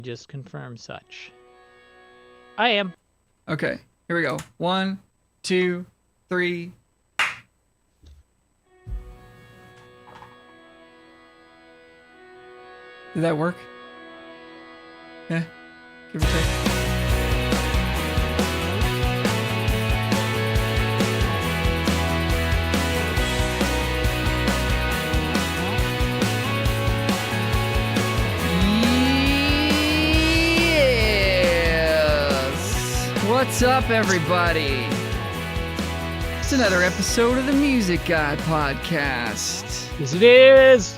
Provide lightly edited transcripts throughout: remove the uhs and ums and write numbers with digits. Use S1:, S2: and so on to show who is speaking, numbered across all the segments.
S1: Just confirm such. I am.
S2: Okay, here we go. 1, 2, 3. Did that work? Yeah, give or take. What's up, everybody? It's another episode of the Music Guy Podcast.
S1: Yes, it is.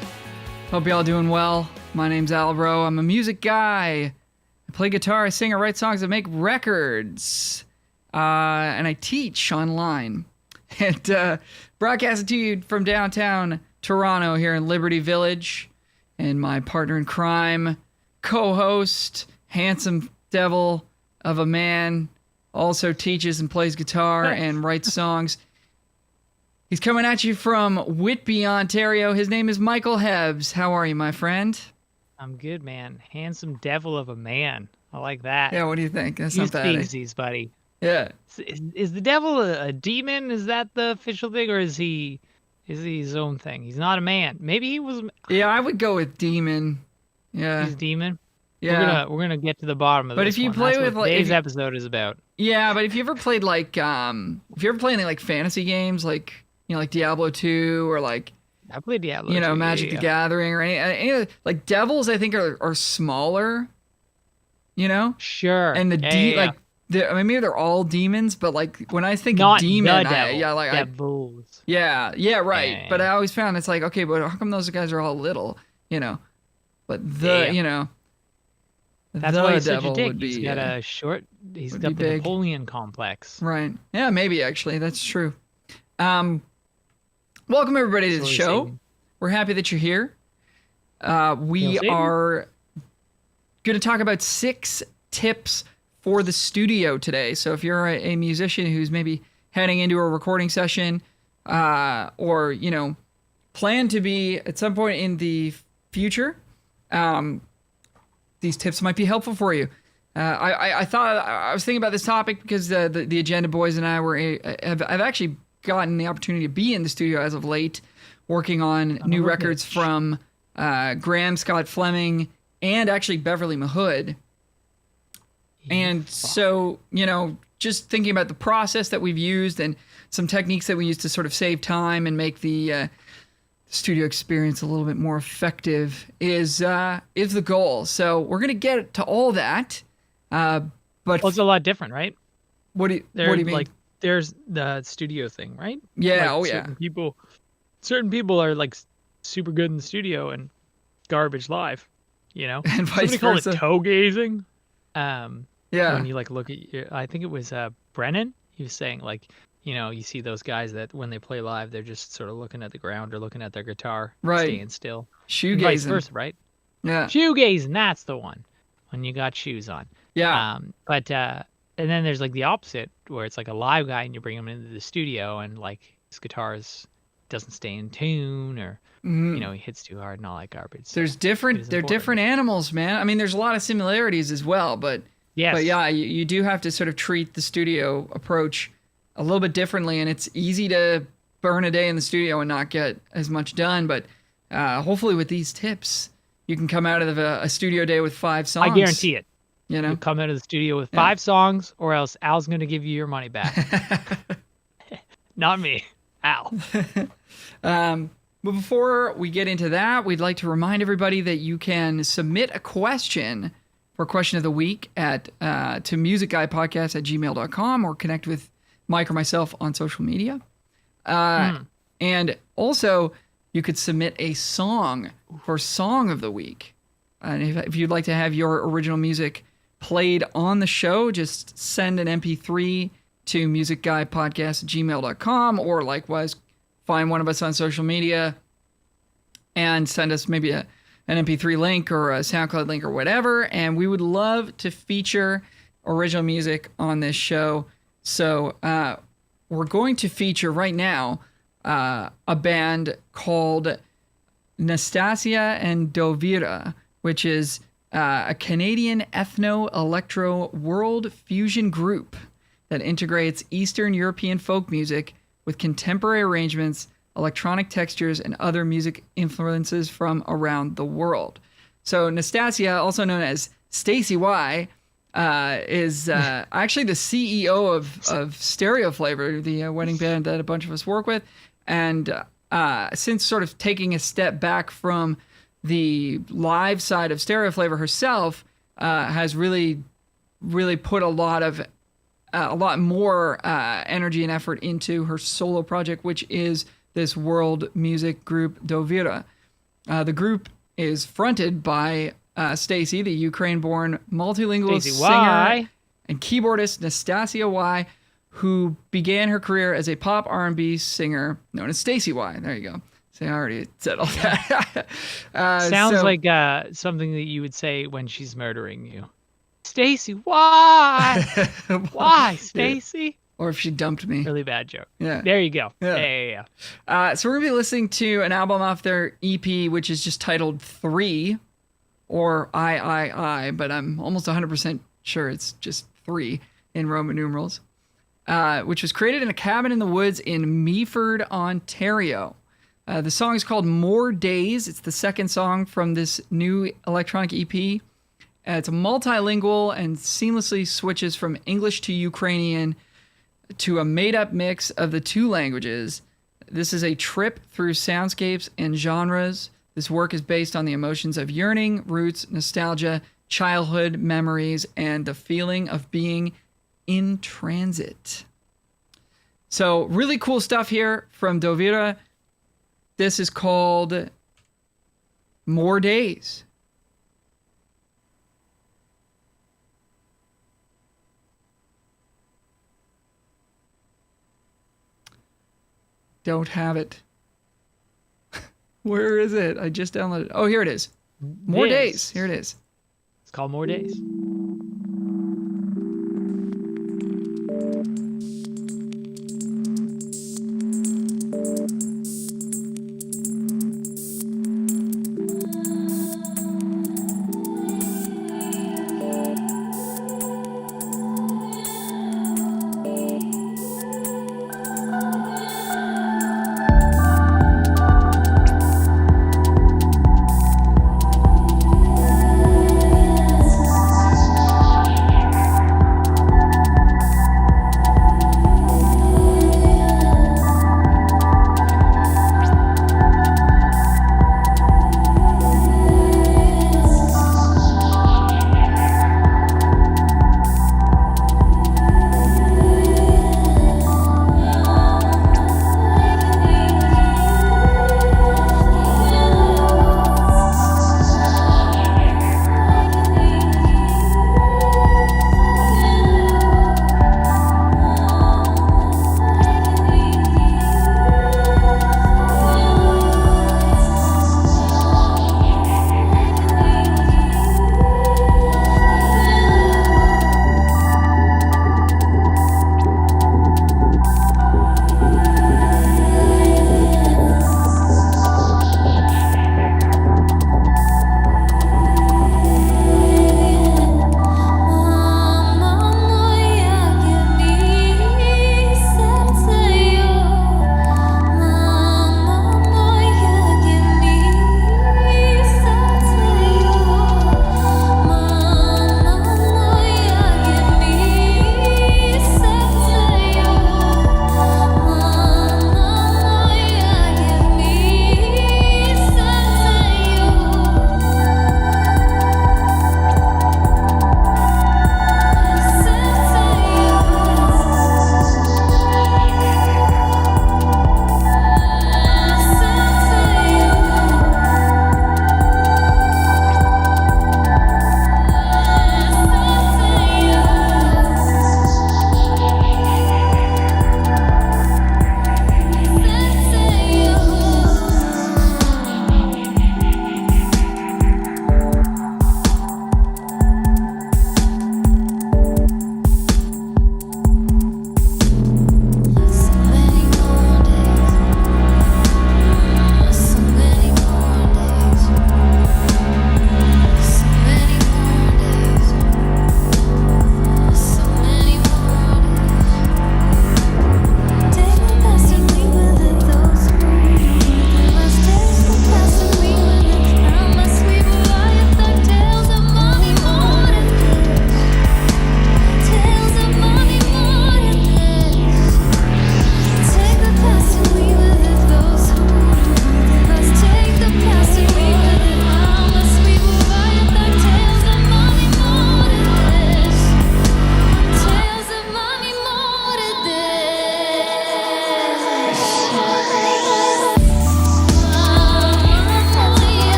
S2: Hope y'all doing well. My name's Albro. I'm a music guy. I play guitar, I sing, I write songs, I make records. And I teach online. And broadcasting to you from downtown Toronto here in Liberty Village. And my partner in crime, co-host, handsome devil of a man, also teaches and plays guitar and writes songs. He's coming at you from Whitby, Ontario. His name is Michael Hebbs. How are you, my friend?
S1: I'm good, man. Handsome devil of a man. I like that.
S2: Yeah, what do you think? That's
S1: Use
S2: not bad.
S1: things, buddy.
S2: Yeah.
S1: Is the devil a demon? Is that the official thing, or is he his own thing? He's not a man. Maybe he was.
S2: Yeah, I would go with demon. Yeah.
S1: He's a demon.
S2: Yeah.
S1: We're gonna get to the bottom of this.
S2: But if you
S1: one.
S2: play
S1: That's
S2: with
S1: what
S2: like
S1: today's episode is about.
S2: Yeah, but if you ever played like if you ever played any like fantasy games like like Diablo 2 or like
S1: I played Diablo. 2,
S2: Magic the Gathering or any like devils, I think are smaller.
S1: Sure.
S2: And maybe they're all demons, but like when I think
S1: not
S2: demon,
S1: the devil. Devils.
S2: Yeah, right.
S1: Yeah.
S2: But I always found it's like, okay, but how come those guys are all little? But
S1: that's
S2: the
S1: why he's such
S2: devil
S1: a dick.
S2: would be.
S1: He's
S2: would
S1: got
S2: be
S1: the
S2: big.
S1: Napoleon complex.
S2: Right. Yeah, maybe actually that's true. Welcome everybody to the show. We're happy that you're here. We are going to talk about 6 tips for the studio today. So if you're a musician who's maybe heading into a recording session, or plan to be at some point in the future, these tips might be helpful for you. I thought I was thinking about this topic because the Agenda Boys and I have actually gotten the opportunity to be in the studio as of late, working on new records from Graham Scott Fleming and actually Beverly Mahood. And so, just thinking about the process that we've used and some techniques that we use to sort of save time and make the studio experience a little bit more effective is the goal. So we're going to get to all that. But
S1: it's a lot different, right?
S2: What do you mean?
S1: Like, there's the studio thing, right?
S2: Yeah.
S1: Like, certain people are like super good in the studio and garbage live,
S2: And vice
S1: Somebody called
S2: versa.
S1: it toe gazing.
S2: Yeah.
S1: When you like look at I think it was Brennan. He was saying like, you see those guys that when they play live, they're just sort of looking at the ground or looking at their guitar,
S2: Right.
S1: staying still.
S2: Shoegazing.
S1: And vice versa, right?
S2: Yeah.
S1: Shoegazing, that's the one. When you got shoes on.
S2: Yeah.
S1: And then there's like the opposite where it's like a live guy and you bring him into the studio and like his guitars doesn't stay in tune or he hits too hard and all that garbage. So
S2: They're different animals, man. I mean, there's a lot of similarities as well, but
S1: yes.
S2: But yeah, you do have to sort of treat the studio approach a little bit differently, and it's easy to burn a day in the studio and not get as much done. But hopefully, with these tips, you can come out of a studio day with 5 songs.
S1: I guarantee it.
S2: You
S1: come out of the studio with 5 songs, or else Al's going to give you your money back. Not me, Al.
S2: But before we get into that, we'd like to remind everybody that you can submit a question for question of the week to musicguypodcast@gmail.com or connect with Mike or myself on social media. And also, you could submit a song for Song of the Week. And if you'd like to have your original music played on the show, just send an MP3 to musicguypodcast@gmail.com or likewise find one of us on social media and send us maybe an MP3 link or a SoundCloud link or whatever. And we would love to feature original music on this show. So we're going to feature right now a band called Nastasia and Dovira, which is a Canadian ethno-electro world fusion group that integrates Eastern European folk music with contemporary arrangements, electronic textures, and other music influences from around the world. So Nastasia, also known as Stacy Y, is actually the CEO of Stereo Flavor, the wedding band that a bunch of us work with. And since sort of taking a step back from the live side of Stereo Flavor herself, has really put a lot more energy and effort into her solo project, which is this world music group Dovira. The group is fronted by Stacy, the Ukraine-born multilingual singer and keyboardist Nastasia Y, who began her career as a pop R&B singer known as Stacy Y. There you go. See, I already said all that.
S1: Sounds like something that you would say when she's murdering you. Stacy, why? Why, Stacy?
S2: Or if she dumped me.
S1: Really bad joke.
S2: Yeah.
S1: There you go.
S2: Yeah.
S1: Yeah.
S2: So we're going to be listening to an album off their EP, which is just titled 3, or I, but I'm almost 100% sure it's just 3 in Roman numerals, which was created in a cabin in the woods in Meaford, Ontario. The song is called More Days. It's the second song from this new electronic EP. It's multilingual and seamlessly switches from English to Ukrainian to a made-up mix of the two languages. This is a trip through soundscapes and genres. This work is based on the emotions of yearning, roots, nostalgia, childhood memories, and the feeling of being in transit. So really cool stuff here from Dovira. This is called More Days. Don't have it. Where is it? I just downloaded it. Oh, here it is. More Days. Here it is.
S1: It's called More Days.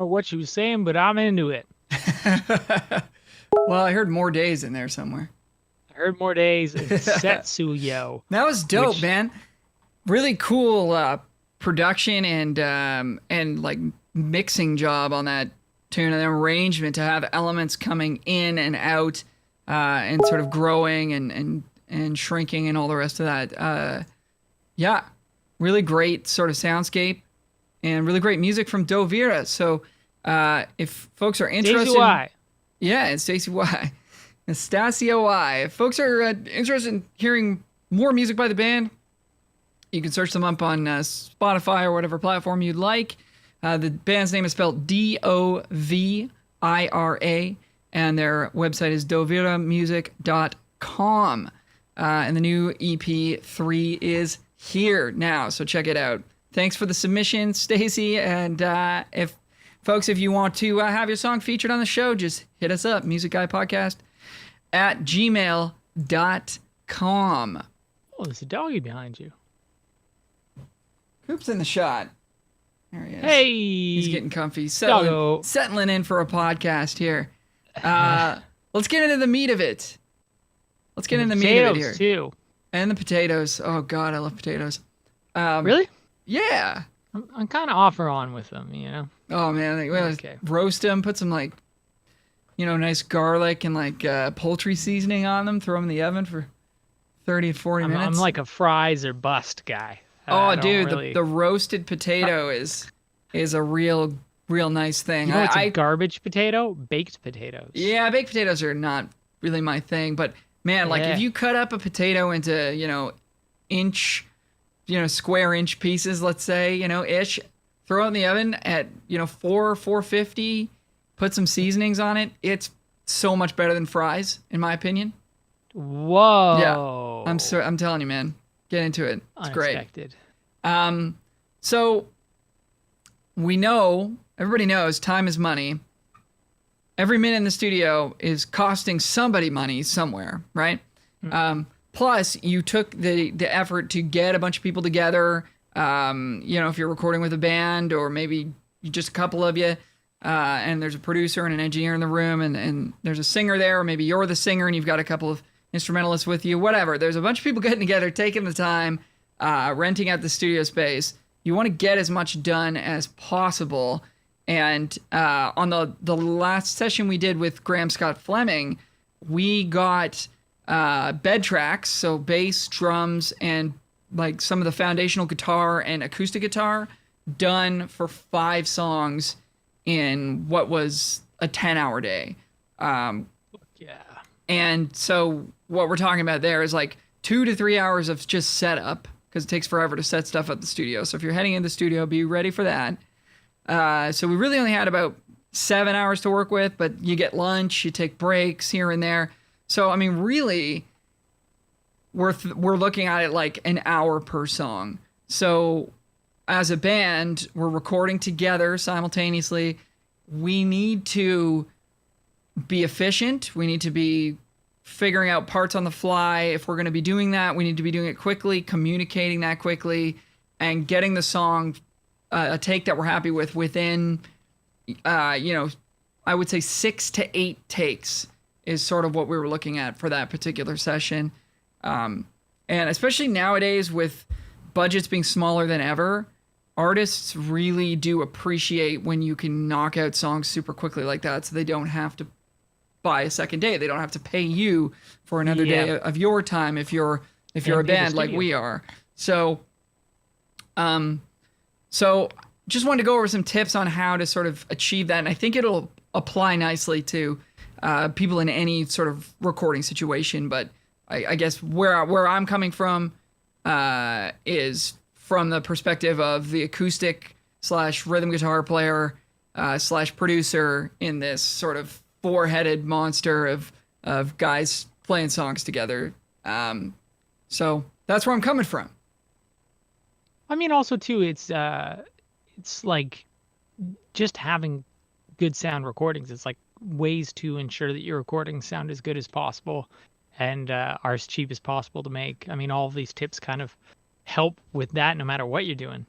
S1: know what she was saying, but I'm into it.
S2: Well, I heard more days in there somewhere.
S1: I heard more days in Setsuyo.
S2: That was dope, man. Really cool production and like mixing job on that tune, and the arrangement to have elements coming in and out and sort of growing and shrinking and all the rest of that. Yeah, really great sort of soundscape and really great music from Dovira. So if folks are interested,
S1: Stacey Y.
S2: Yeah, and Stacey Y. Nastasia Y. If folks are interested in hearing more music by the band, you can search them up on Spotify or whatever platform you'd like. The band's name is spelled Dovira, and their website is doviramusic.com. And the new EP3 is here now, so check it out. Thanks for the submission, Stacey. And if you want to have your song featured on the show, just hit us up, musicguypodcast@gmail.com.
S1: Oh, there's a doggy behind you.
S2: Coop's in the shot. There he is.
S1: Hey!
S2: He's getting comfy.
S1: Doggo.
S2: Settling in for a podcast here. Let's get into the meat of it. Let's get into the meat of it here.
S1: Too.
S2: And the potatoes. Oh, God, I love potatoes.
S1: Really?
S2: Yeah.
S1: I'm kind of off or on with them, you know?
S2: Oh, man.
S1: Okay.
S2: Roast them, put some, like, nice garlic and, like, poultry seasoning on them, throw them in the oven for 30 to 40 minutes.
S1: I'm like a fries or bust guy.
S2: Oh, dude, the roasted potato is a real nice thing.
S1: You know what's a garbage potato? Baked potatoes.
S2: Yeah, baked potatoes are not really my thing, but man, like if you cut up a potato into, square inch pieces, let's say, ish, throw it in the oven at, 450, put some seasonings on it. It's so much better than fries, in my opinion.
S1: Whoa.
S2: Yeah. I'm telling you, man. Get into it. It's
S1: Unexpected.
S2: great. So everybody knows time is money. Every minute in the studio is costing somebody money somewhere, right? Mm-hmm. Plus, you took the effort to get a bunch of people together. If you're recording with a band or maybe just a couple of you, and there's a producer and an engineer in the room, and there's a singer there, or maybe you're the singer and you've got a couple of instrumentalists with you, whatever. There's a bunch of people getting together, taking the time, renting out the studio space. You want to get as much done as possible. And on the last session we did with Graham Scott Fleming, we got bed tracks, so bass, drums, and like some of the foundational guitar and acoustic guitar done for 5 songs in what was a 10-hour day.
S1: Yeah.
S2: And so what we're talking about there is like 2 to 3 hours of just setup, because it takes forever to set stuff up the studio. So if you're heading in the studio, be ready for that. So we really only had about 7 hours to work with, but you get lunch, you take breaks here and there. So, I mean, really, we're looking at it like an hour per song. So as a band, we're recording together simultaneously. We need to be efficient. We need to be figuring out parts on the fly. If we're going to be doing that, we need to be doing it quickly, communicating that quickly, and getting the song a take that we're happy with within, I would say 6 to 8 takes is sort of what we were looking at for that particular session. And especially nowadays with budgets being smaller than ever, artists really do appreciate when you can knock out songs super quickly like that, so they don't have to buy a second day. They don't have to pay you for another day of your time if you're a band like we are. So just wanted to go over some tips on how to sort of achieve that, and I think it'll apply nicely to people in any sort of recording situation. But I guess where I'm coming from is from the perspective of the acoustic / rhythm guitar player / producer in this sort of 4-headed monster of guys playing songs together. So that's where I'm coming from.
S1: I mean, also too, it's like just having good sound recordings. It's like ways to ensure that your recordings sound as good as possible and are as cheap as possible to make. I mean, all of these tips kind of help with that no matter what you're doing,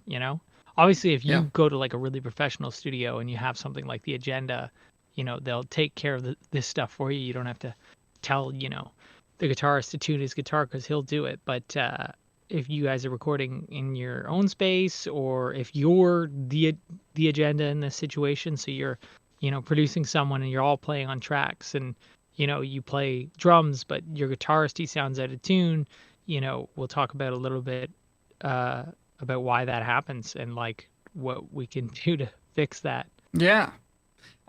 S1: Obviously, if
S2: Yeah.
S1: you go to like a really professional studio and you have something like the Agenda, they'll take care of this stuff for you. You don't have to tell, the guitarist to tune his guitar because he'll do it. But if you guys are recording in your own space, or if you're the Agenda in this situation, so you're, producing someone and you're all playing on tracks, and you play drums, but your guitarist, he sounds out of tune. We'll talk about a little bit uh, about why that happens and like what we can do to fix that.
S2: Yeah.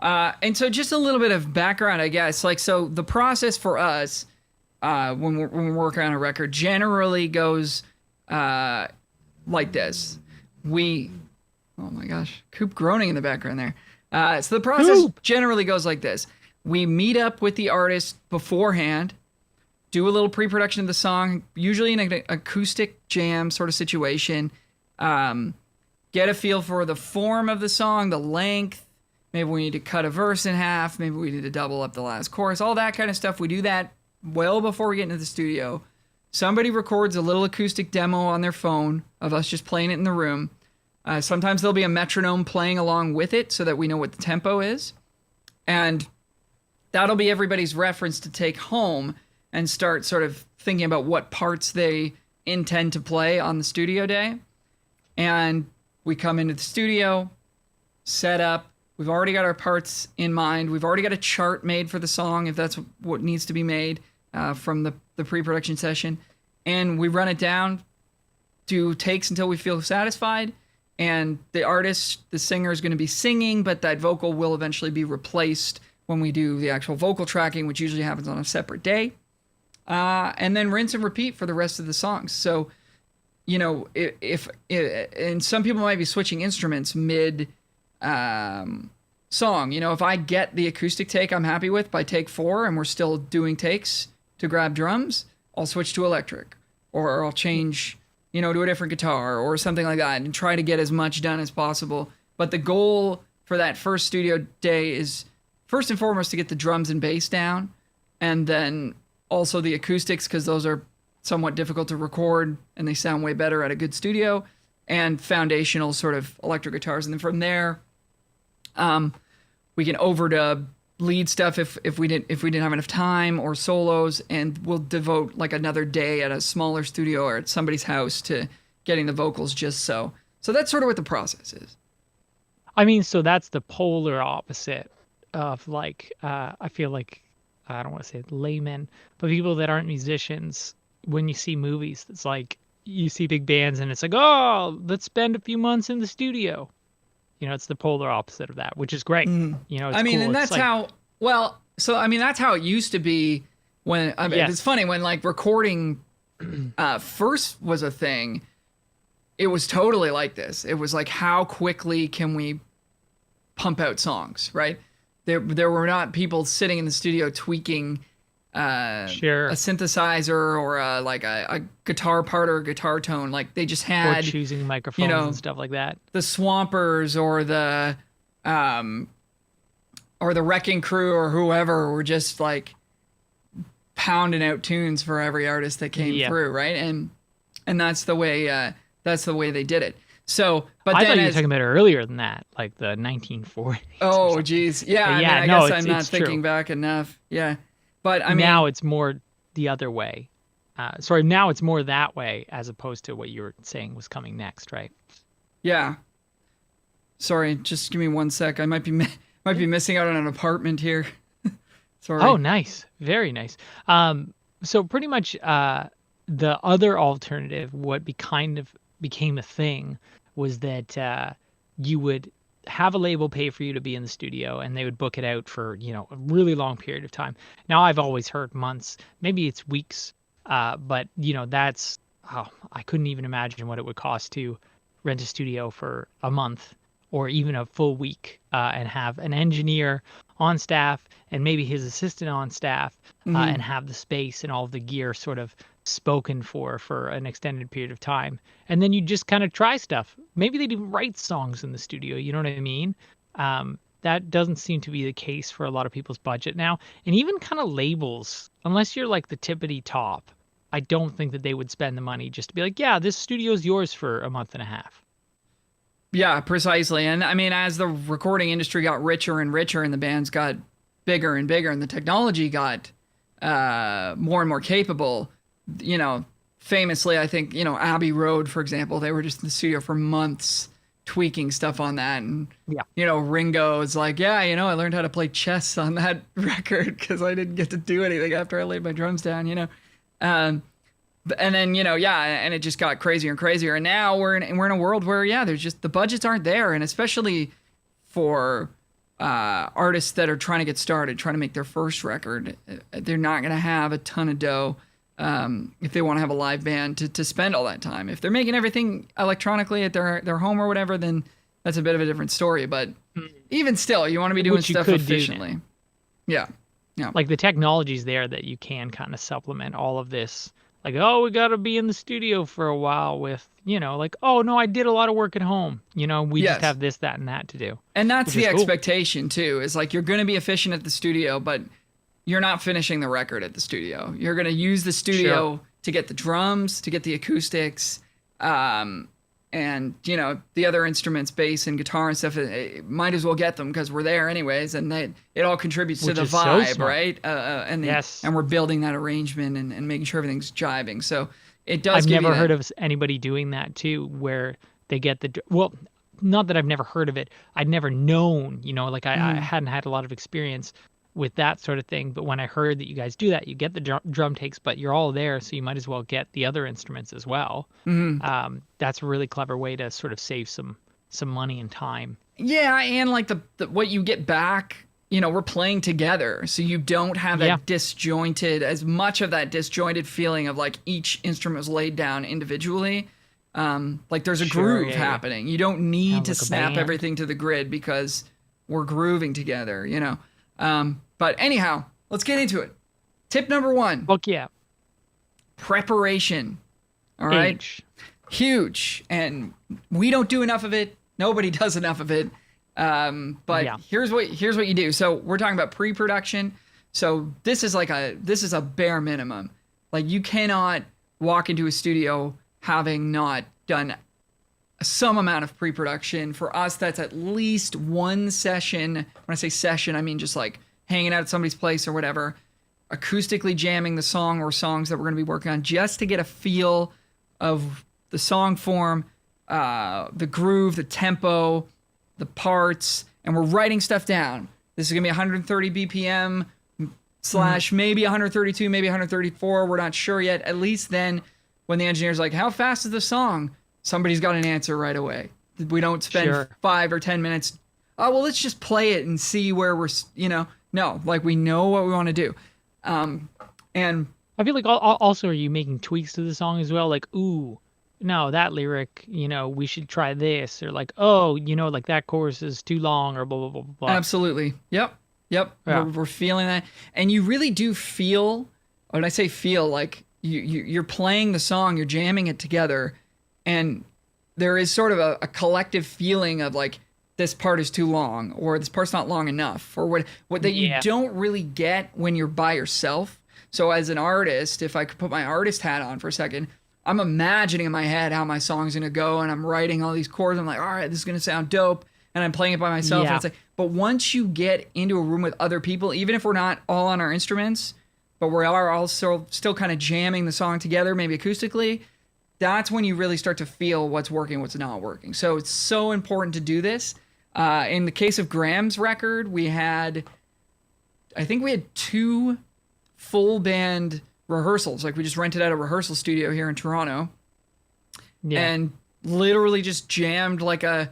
S2: And so just a little bit of background, I guess. Like, so the process for us when we're working on a record generally goes like this. Oh my gosh, Coop groaning in the background there. So the process generally goes like this. We meet up with the artist beforehand, do a little pre-production of the song, usually in an acoustic jam sort of situation. Get a feel for the form of the song, the length. Maybe we need to cut a verse in half. Maybe we need to double up the last chorus. All that kind of stuff. We do that well before we get into the studio. Somebody records a little acoustic demo on their phone of us just playing it in the room. Sometimes there'll be a metronome playing along with it so that we know what the tempo is. And that'll be everybody's reference to take home and start sort of thinking about what parts they intend to play on the studio day. And we come into the studio, set up. We've already got our parts in mind. We've already got a chart made for the song if that's what needs to be made from the pre-production session. And we run it down, do takes until we feel satisfied. And the artist, the singer, is going to be singing, but that vocal will eventually be replaced when we do the actual vocal tracking, which usually happens on a separate day. And then rinse and repeat for the rest of the songs. So, if and some people might be switching instruments mid song. If I get the acoustic take I'm happy with by take 4 and we're still doing takes to grab drums, I'll switch to electric, or I'll change, to a different guitar or something like that, and try to get as much done as possible. But the goal for that first studio day is first and foremost to get the drums and bass down, and then also the acoustics, because those are somewhat difficult to record and they sound way better at a good studio, and foundational sort of electric guitars. And then from there, we can overdub lead stuff if we didn't have enough time, or solos, and we'll devote like another day at a smaller studio or at somebody's house to getting the vocals just so. So that's sort of what the process is.
S1: I mean, so that's the polar opposite of like, I feel like, I don't want to say laymen, but people that aren't musicians, when you see movies, it's like you see big bands and it's like, oh, let's spend a few months in the studio. It's the polar opposite of that, which is great. It's
S2: I mean,
S1: cool.
S2: and that's
S1: like,
S2: that's how it used to be when,
S1: yes.
S2: It's funny when like recording first was a thing, it was totally like this. It was like, how quickly can we pump out songs, right? There were not people sitting in the studio tweaking
S1: sure.
S2: a synthesizer or a guitar part or a guitar tone. Like they just had,
S1: or choosing microphones and stuff like that.
S2: The Swampers or the Wrecking Crew or whoever were just like pounding out tunes for every artist that came through, right? And that's the way they did it. So, but
S1: I
S2: then
S1: thought you were talking about earlier than that, like the 1940s.
S2: Oh, geez, yeah. I guess I'm not thinking back enough. Yeah. But I mean,
S1: now it's more the other way. Now it's more that way as opposed to what you were saying was coming next, right?
S2: Yeah. Sorry, just give me 1 sec. I might be missing out on an apartment here. Sorry.
S1: Oh, nice, very nice. So pretty much, the other alternative, what became a thing, was that you would have a label pay for you to be in the studio, and they would book it out for a really long period of time. Now I've always heard months, maybe it's weeks, but that's I couldn't even imagine what it would cost to rent a studio for a month or even a full week, and have an engineer on staff and maybe his assistant on staff, and have the space and all of the gear sort of spoken for an extended period of time. And then you just kind of try stuff. Maybe they'd even write songs in the studio, you know what I mean? That doesn't seem to be the case for a lot of people's budget now. And even kind of labels, unless you're like the tippity top, I don't think that they would spend the money just to be like, yeah, this studio is yours for a month and a half.
S2: Yeah, precisely. And I mean, as the recording industry got richer and richer, and the bands got bigger and bigger, and the technology got more and more capable, you know, famously, I think, you know, Abbey Road, for example, they were just in the studio for months tweaking stuff on that. And,
S1: Yeah.
S2: you know, Ringo is like, yeah, you know, I learned how to play chess on that record because I didn't get to do anything after I laid my drums down, you know. Um, and then, you know, yeah, and it just got crazier and crazier. And now we're in a world where, yeah, there's just the budgets aren't there, and especially for artists that are trying to get started, trying to make their first record, they're not going to have a ton of dough if they want to have a live band to spend all that time. If they're making everything electronically at their home or whatever, then that's a bit of a different story. But even still, you want to be doing
S1: Which you
S2: stuff
S1: could do
S2: efficiently. Yeah. Yeah.
S1: Like the technology's there that you can kind of supplement all of this. Like, oh, we got to be in the studio for a while with, you know, like, oh, no, I did a lot of work at home. You know, we just
S2: Yes.
S1: have this, that, and that to do.
S2: And that's
S1: Which
S2: the
S1: is cool.
S2: expectation too. Is like you're going to be efficient at the studio, but you're not finishing the record at the studio. You're going to use the studio
S1: Sure.
S2: to get the drums, to get the acoustics, and you know the other instruments, bass and guitar and stuff. Might as well get them because we're there anyways, and it all contributes
S1: Which
S2: to the
S1: is so
S2: vibe,
S1: smart.
S2: right?
S1: Yes.
S2: And we're building that arrangement and making sure everything's jiving. So it does.
S1: I've
S2: give you
S1: never
S2: that.
S1: heard of anybody doing that too, where they get well, not that I've never heard of it. I'd never known, you know, like I hadn't had a lot of experience with that sort of thing. But when I heard that you guys do that, you get the drum takes, but you're all there, so you might as well get the other instruments as well. That's a really clever way to sort of save some money and time.
S2: Yeah, and like the what you get back, you know, we're playing together, so you don't have that
S1: Yeah.
S2: disjointed, as much of that disjointed feeling of like each instrument was laid down individually. Like there's a
S1: Sure,
S2: groove
S1: yeah, yeah.
S2: happening. You don't need
S1: Sounds
S2: to
S1: like a
S2: snap
S1: band.
S2: everything to the grid because we're grooving together, you know. But anyhow, let's get into it. Tip number 1,
S1: Fuck yeah.
S2: preparation. All right.
S1: Age.
S2: Huge, and we don't do enough of it. Nobody does enough of it. But
S1: Yeah.
S2: here's what you do. So we're talking about pre-production. So this is a bare minimum. Like you cannot walk into a studio having not done some amount of pre-production. For us, that's at least one session. When I say session, I mean just like hanging out at somebody's place or whatever, acoustically jamming the song or songs that we're going to be working on, just to get a feel of the song form, the groove, the tempo, the parts, and we're writing stuff down. This is gonna be 130 BPM / maybe 132, maybe 134. We're not sure yet. At least then, when the engineer's like, "How fast is the song?" Somebody's got an answer right away. We don't spend
S1: Sure.
S2: 5 or 10 minutes. Oh well, let's just play it and see where we're. You know, no, like we know what we want to do, and
S1: I feel like also, are you making tweaks to the song as well? Like, ooh, no, that lyric, you know, we should try this, or like, oh, you know, like that chorus is too long, or blah blah blah blah. blah.
S2: absolutely. Yep.
S1: Yeah.
S2: We're feeling that. And you really do feel, when I say feel, like you're playing the song, you're jamming it together, and there is sort of a collective feeling of like, this part is too long, or this part's not long enough, or what that you
S1: Yeah.
S2: don't really get when you're by yourself. So as an artist, if I could put my artist hat on for a second, I'm imagining in my head how my song's gonna go, and I'm writing all these chords. I'm like, all right, this is gonna sound dope, and I'm playing it by myself. And
S1: Yeah.
S2: it's like, but once you get into a room with other people, even if we're not all on our instruments, but we are also still kind of jamming the song together, maybe acoustically, that's when you really start to feel what's working, what's not working. So it's so important to do this. In the case of Graham's record, I think we had 2 full band rehearsals. Like we just rented out a rehearsal studio here in Toronto
S1: Yeah.
S2: and literally just jammed like a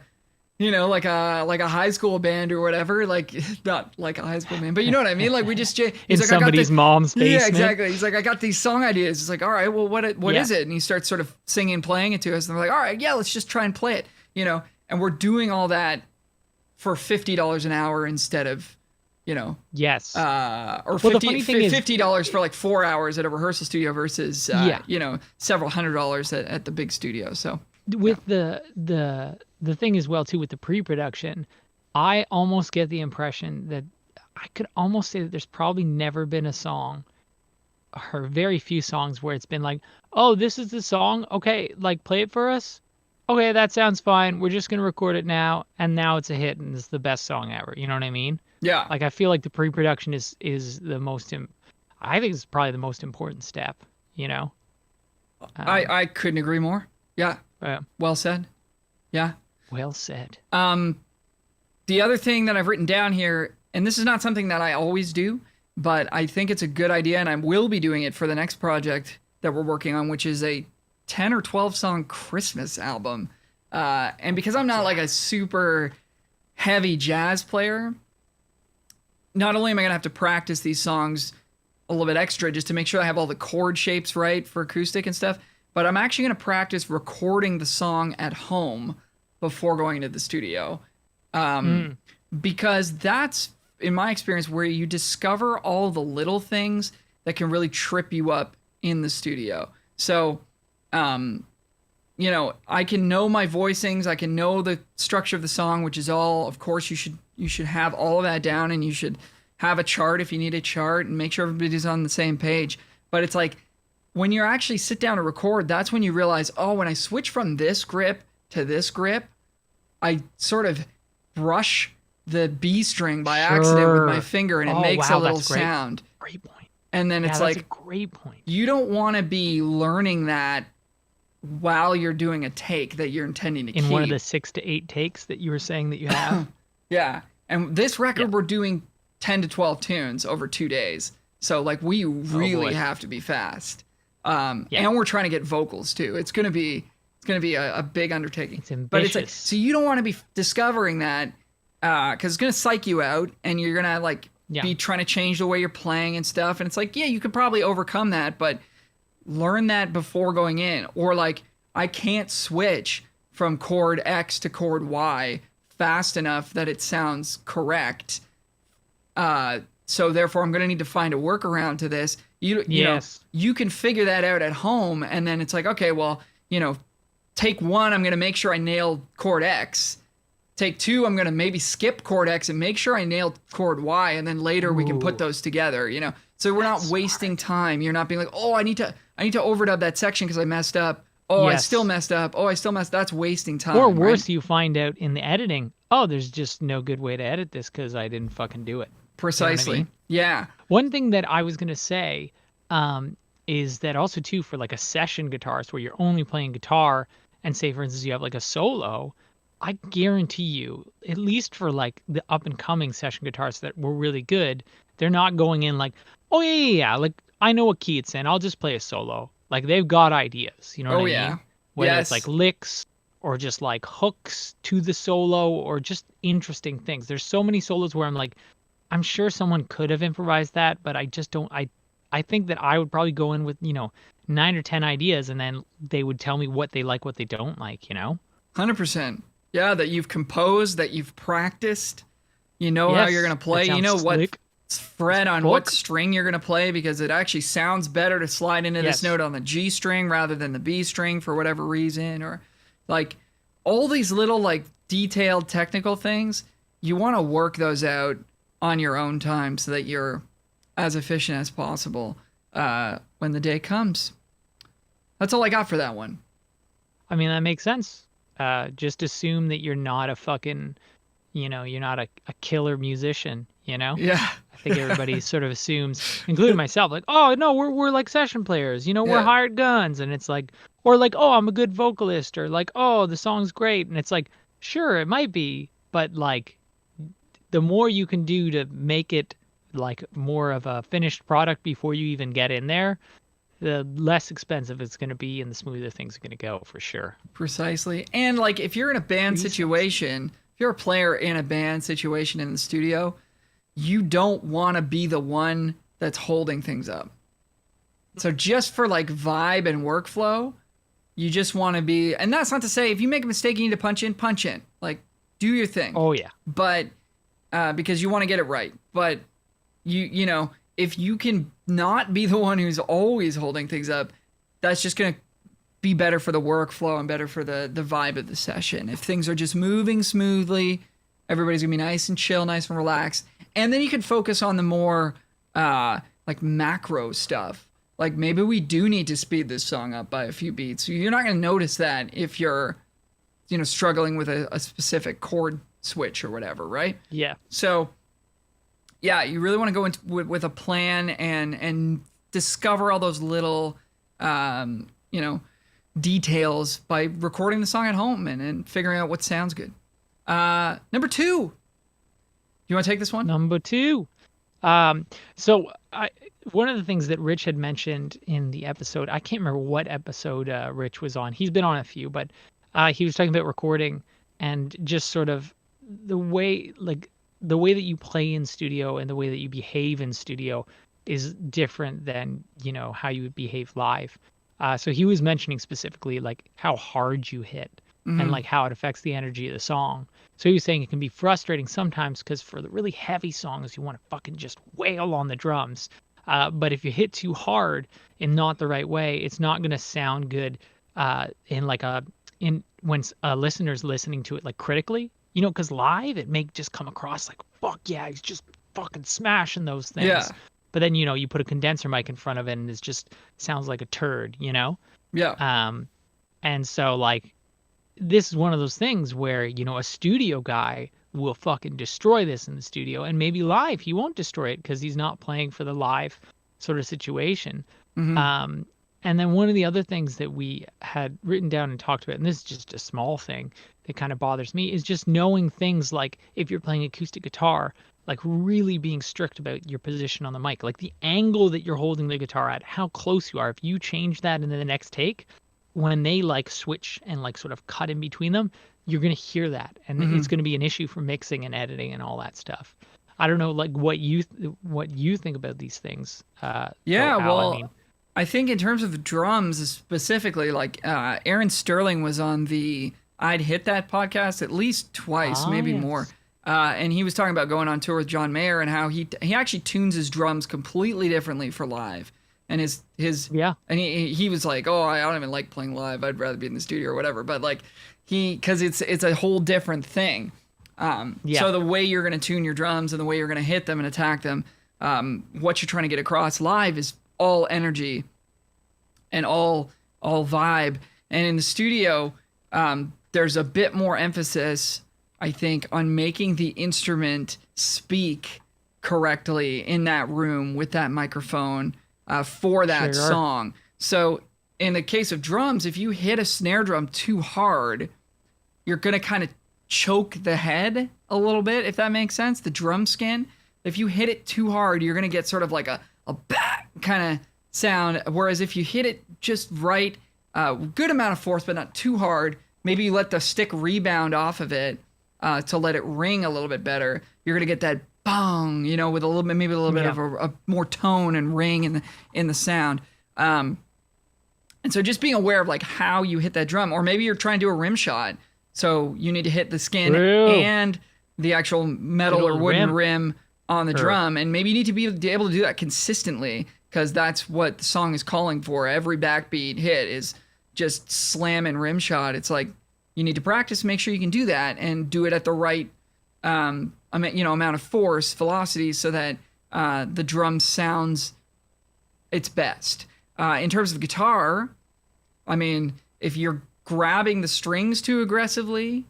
S2: high school band or whatever. Like not like a high school band, but you know what I mean? Like we just
S1: in
S2: he's like, I got
S1: somebody's
S2: this-
S1: mom's basement.
S2: Yeah, exactly. He's like, I got these song ideas. It's like, all right, well, what
S1: Yeah.
S2: is it? And he starts sort of singing and playing it to us. And we're like, all right, yeah, let's just try and play it, you know? And we're doing all that for $50 an hour instead of, you know,
S1: Yes.
S2: or
S1: Well, the funny thing is-
S2: $50 for like 4 hours at a rehearsal studio versus,
S1: Yeah.
S2: you know, several $100s at the big studio. So
S1: With the thing as well too, with the pre-production, I almost get the impression that I could almost say that there's probably never been a song, or very few songs, where it's been like, oh, this is the song, okay, like play it for us, okay, that sounds fine. We're just gonna record it now, and now it's a hit, and it's the best song ever. You know what I mean?
S2: Yeah.
S1: Like I feel like the pre-production is the most. I think it's probably the most important step. You know. Um,
S2: I couldn't agree more. Yeah.
S1: uh,
S2: Well said. Yeah.
S1: well said.
S2: The other thing that I've written down here, and this is not something that I always do, but I think it's a good idea, and I will be doing it for the next project that we're working on, which is a 10 or 12 song Christmas album. And because I'm not like a super heavy jazz player, not only am I going to have to practice these songs a little bit extra just to make sure I have all the chord shapes right for acoustic and stuff, but I'm actually going to practice recording the song at home before going into the studio. Because that's, in my experience, where you discover all the little things that can really trip you up in the studio. So, you know, I can know my voicings, I can know the structure of the song, which is all, of course, you should have all of that down, and you should have a chart if you need a chart, and make sure everybody's on the same page. But it's like when you actually sit down to record, that's when you realize, oh, when I switch from this grip to this grip, I sort of brush the B string by accident with my finger, and it makes a little sound.
S1: Great point.
S2: And then it's like,
S1: a great point.
S2: You don't want to be learning that while you're doing a take that you're intending to keep.
S1: In one of the 6 to 8 takes that you were saying that you have.
S2: Yeah. And this record, we're doing 10 to 12 tunes over 2 days. So like we really have to be fast. And we're trying to get vocals too. It's going to be a big undertaking.
S1: It's ambitious.
S2: But it's like, so you don't want to be discovering that because it's going to psych you out, and you're going to like be trying to change the way you're playing and stuff. And it's like, yeah, you could probably overcome that, but learn that before going in. Or like, I can't switch from chord X to chord Y fast enough that it sounds correct. So therefore I'm going to need to find a workaround to this. You know, you can figure that out at home, and then it's like, okay, well, you know, take 1, I'm going to make sure I nail chord X. Take 2, I'm going to maybe skip chord X and make sure I nail chord Y, and then later we can put those together, you know. So we're not wasting time. You're not being like, "Oh, I need to overdub that section because I messed up. Oh, I still messed up. Oh, I still messed." That's wasting time.
S1: Or worse, right? You find out in the editing, oh, there's just no good way to edit this because I didn't fucking do it.
S2: Precisely.
S1: You know what I mean?
S2: Yeah.
S1: One thing that I was going to say is that also, too, for like a session guitarist where you're only playing guitar and say, for instance, you have like a solo, I guarantee you, at least for like the up and coming session guitarists that were really good, they're not going in like, oh, yeah, like I know what key it's in. I'll just play a solo. Like they've got ideas, you know what I mean? Whether it's like licks or just like hooks to the solo or just interesting things. There's so many solos where I'm like, I'm sure someone could have improvised that, but I just don't. I think that I would probably go in with, 9 or 10 ideas, and then they would tell me what they like, what they don't like,
S2: 100%. Yeah, that you've composed, that you've practiced. You know how you're going to play. You know what fret on what string you're going to play, because it actually sounds better to slide into this note on the G string rather than the B string for whatever reason. Or like all these little like detailed technical things, you want to work those out on your own time so that you're as efficient as possible when the day comes. That's all I got for that one.
S1: I mean, that makes sense. Just assume that you're not a fucking, you're not a killer musician, Yeah. I think everybody sort of assumes, including myself, like, oh, no, we're like session players, we're hired guns. And it's like, or like, oh, I'm a good vocalist, or like, oh, the song's great. And it's like, sure, it might be, but like, the more you can do to make it like more of a finished product before you even get in there, the less expensive it's going to be and the smoother things are going to go, for sure.
S2: Precisely. And like if you're in a band situation, if you're a player in a band situation in the studio, you don't want to be the one that's holding things up. So just for like vibe and workflow, you just want to be, and that's not to say if you make a mistake, you need to punch in. Like do your thing.
S1: Oh yeah.
S2: But because you want to get it right. But you know, if you can not be the one who's always holding things up, that's just going to be better for the workflow and better for the vibe of the session. If things are just moving smoothly, everybody's going to be nice and chill, nice and relaxed. And then you can focus on the more like macro stuff. Like maybe we do need to speed this song up by a few beats. You're not going to notice that if you're struggling with a specific chord switch or whatever, right?
S1: Yeah.
S2: So, yeah, you really want to go into with a plan and discover all those little, details by recording the song at home and figuring out what sounds good. Number 2. You want to take this one?
S1: Number 2. So one of the things that Rich had mentioned in the episode, I can't remember what episode Rich was on. He's been on a few, but he was talking about recording and just sort of the way that you play in studio and the way that you behave in studio is different than, how you would behave live. So he was mentioning specifically like how hard you hit and like how it affects the energy of the song. So he was saying it can be frustrating sometimes because for the really heavy songs, you want to fucking just wail on the drums. But if you hit too hard in not the right way, it's not going to sound good when a listener's listening to it like critically, because live it may just come across like, fuck yeah, he's just fucking smashing those things.
S2: Yeah.
S1: But then, you put a condenser mic in front of it and it just sounds like a turd,
S2: Yeah.
S1: And so like, this is one of those things where, a studio guy will fucking destroy this in the studio, and maybe live he won't destroy it because he's not playing for the live sort of situation. And then one of the other things that we had written down and talked about, and this is just a small thing that kind of bothers me, is just knowing things like if you're playing acoustic guitar, like really being strict about your position on the mic, like the angle that you're holding the guitar at, how close you are. If you change that in the next take, when they like switch and like sort of cut in between them, you're going to hear that. And it's going to be an issue for mixing and editing and all that stuff. I don't know, like what you think about these things.
S2: I think in terms of drums specifically, like Aaron Sterling was on the I'd Hit That podcast at least twice, maybe more. And he was talking about going on tour with John Mayer and how he actually tunes his drums completely differently for live. And his and he was like, oh, I don't even like playing live. I'd rather be in the studio or whatever. But like because it's a whole different thing. So the way you're going to tune your drums and the way you're going to hit them and attack them, what you're trying to get across live is all energy and all vibe. And in the studio, there's a bit more emphasis, I think, on making the instrument speak correctly in that room with that microphone for that song. So in the case of drums, if you hit a snare drum too hard, you're going to kind of choke the head a little bit, if that makes sense, the drum skin. If you hit it too hard, you're going to get sort of like a bat kind of sound. Whereas if you hit it just right, good amount of force, but not too hard, maybe you let the stick rebound off of it to let it ring a little bit better, you're going to get that bong, with a little bit, maybe a little bit of a more tone and ring in the sound. And so just being aware of like how you hit that drum, or maybe you're trying to do a rim shot. So you need to hit the skin and the actual metal or wooden rim on the drum. And maybe you need to be able to do that consistently because that's what the song is calling for. Every backbeat hit is just slamming rim shot. It's like you need to practice, make sure you can do that and do it at the right amount of force, velocity, so that the drum sounds its best. In terms of guitar, I mean, if you're grabbing the strings too aggressively,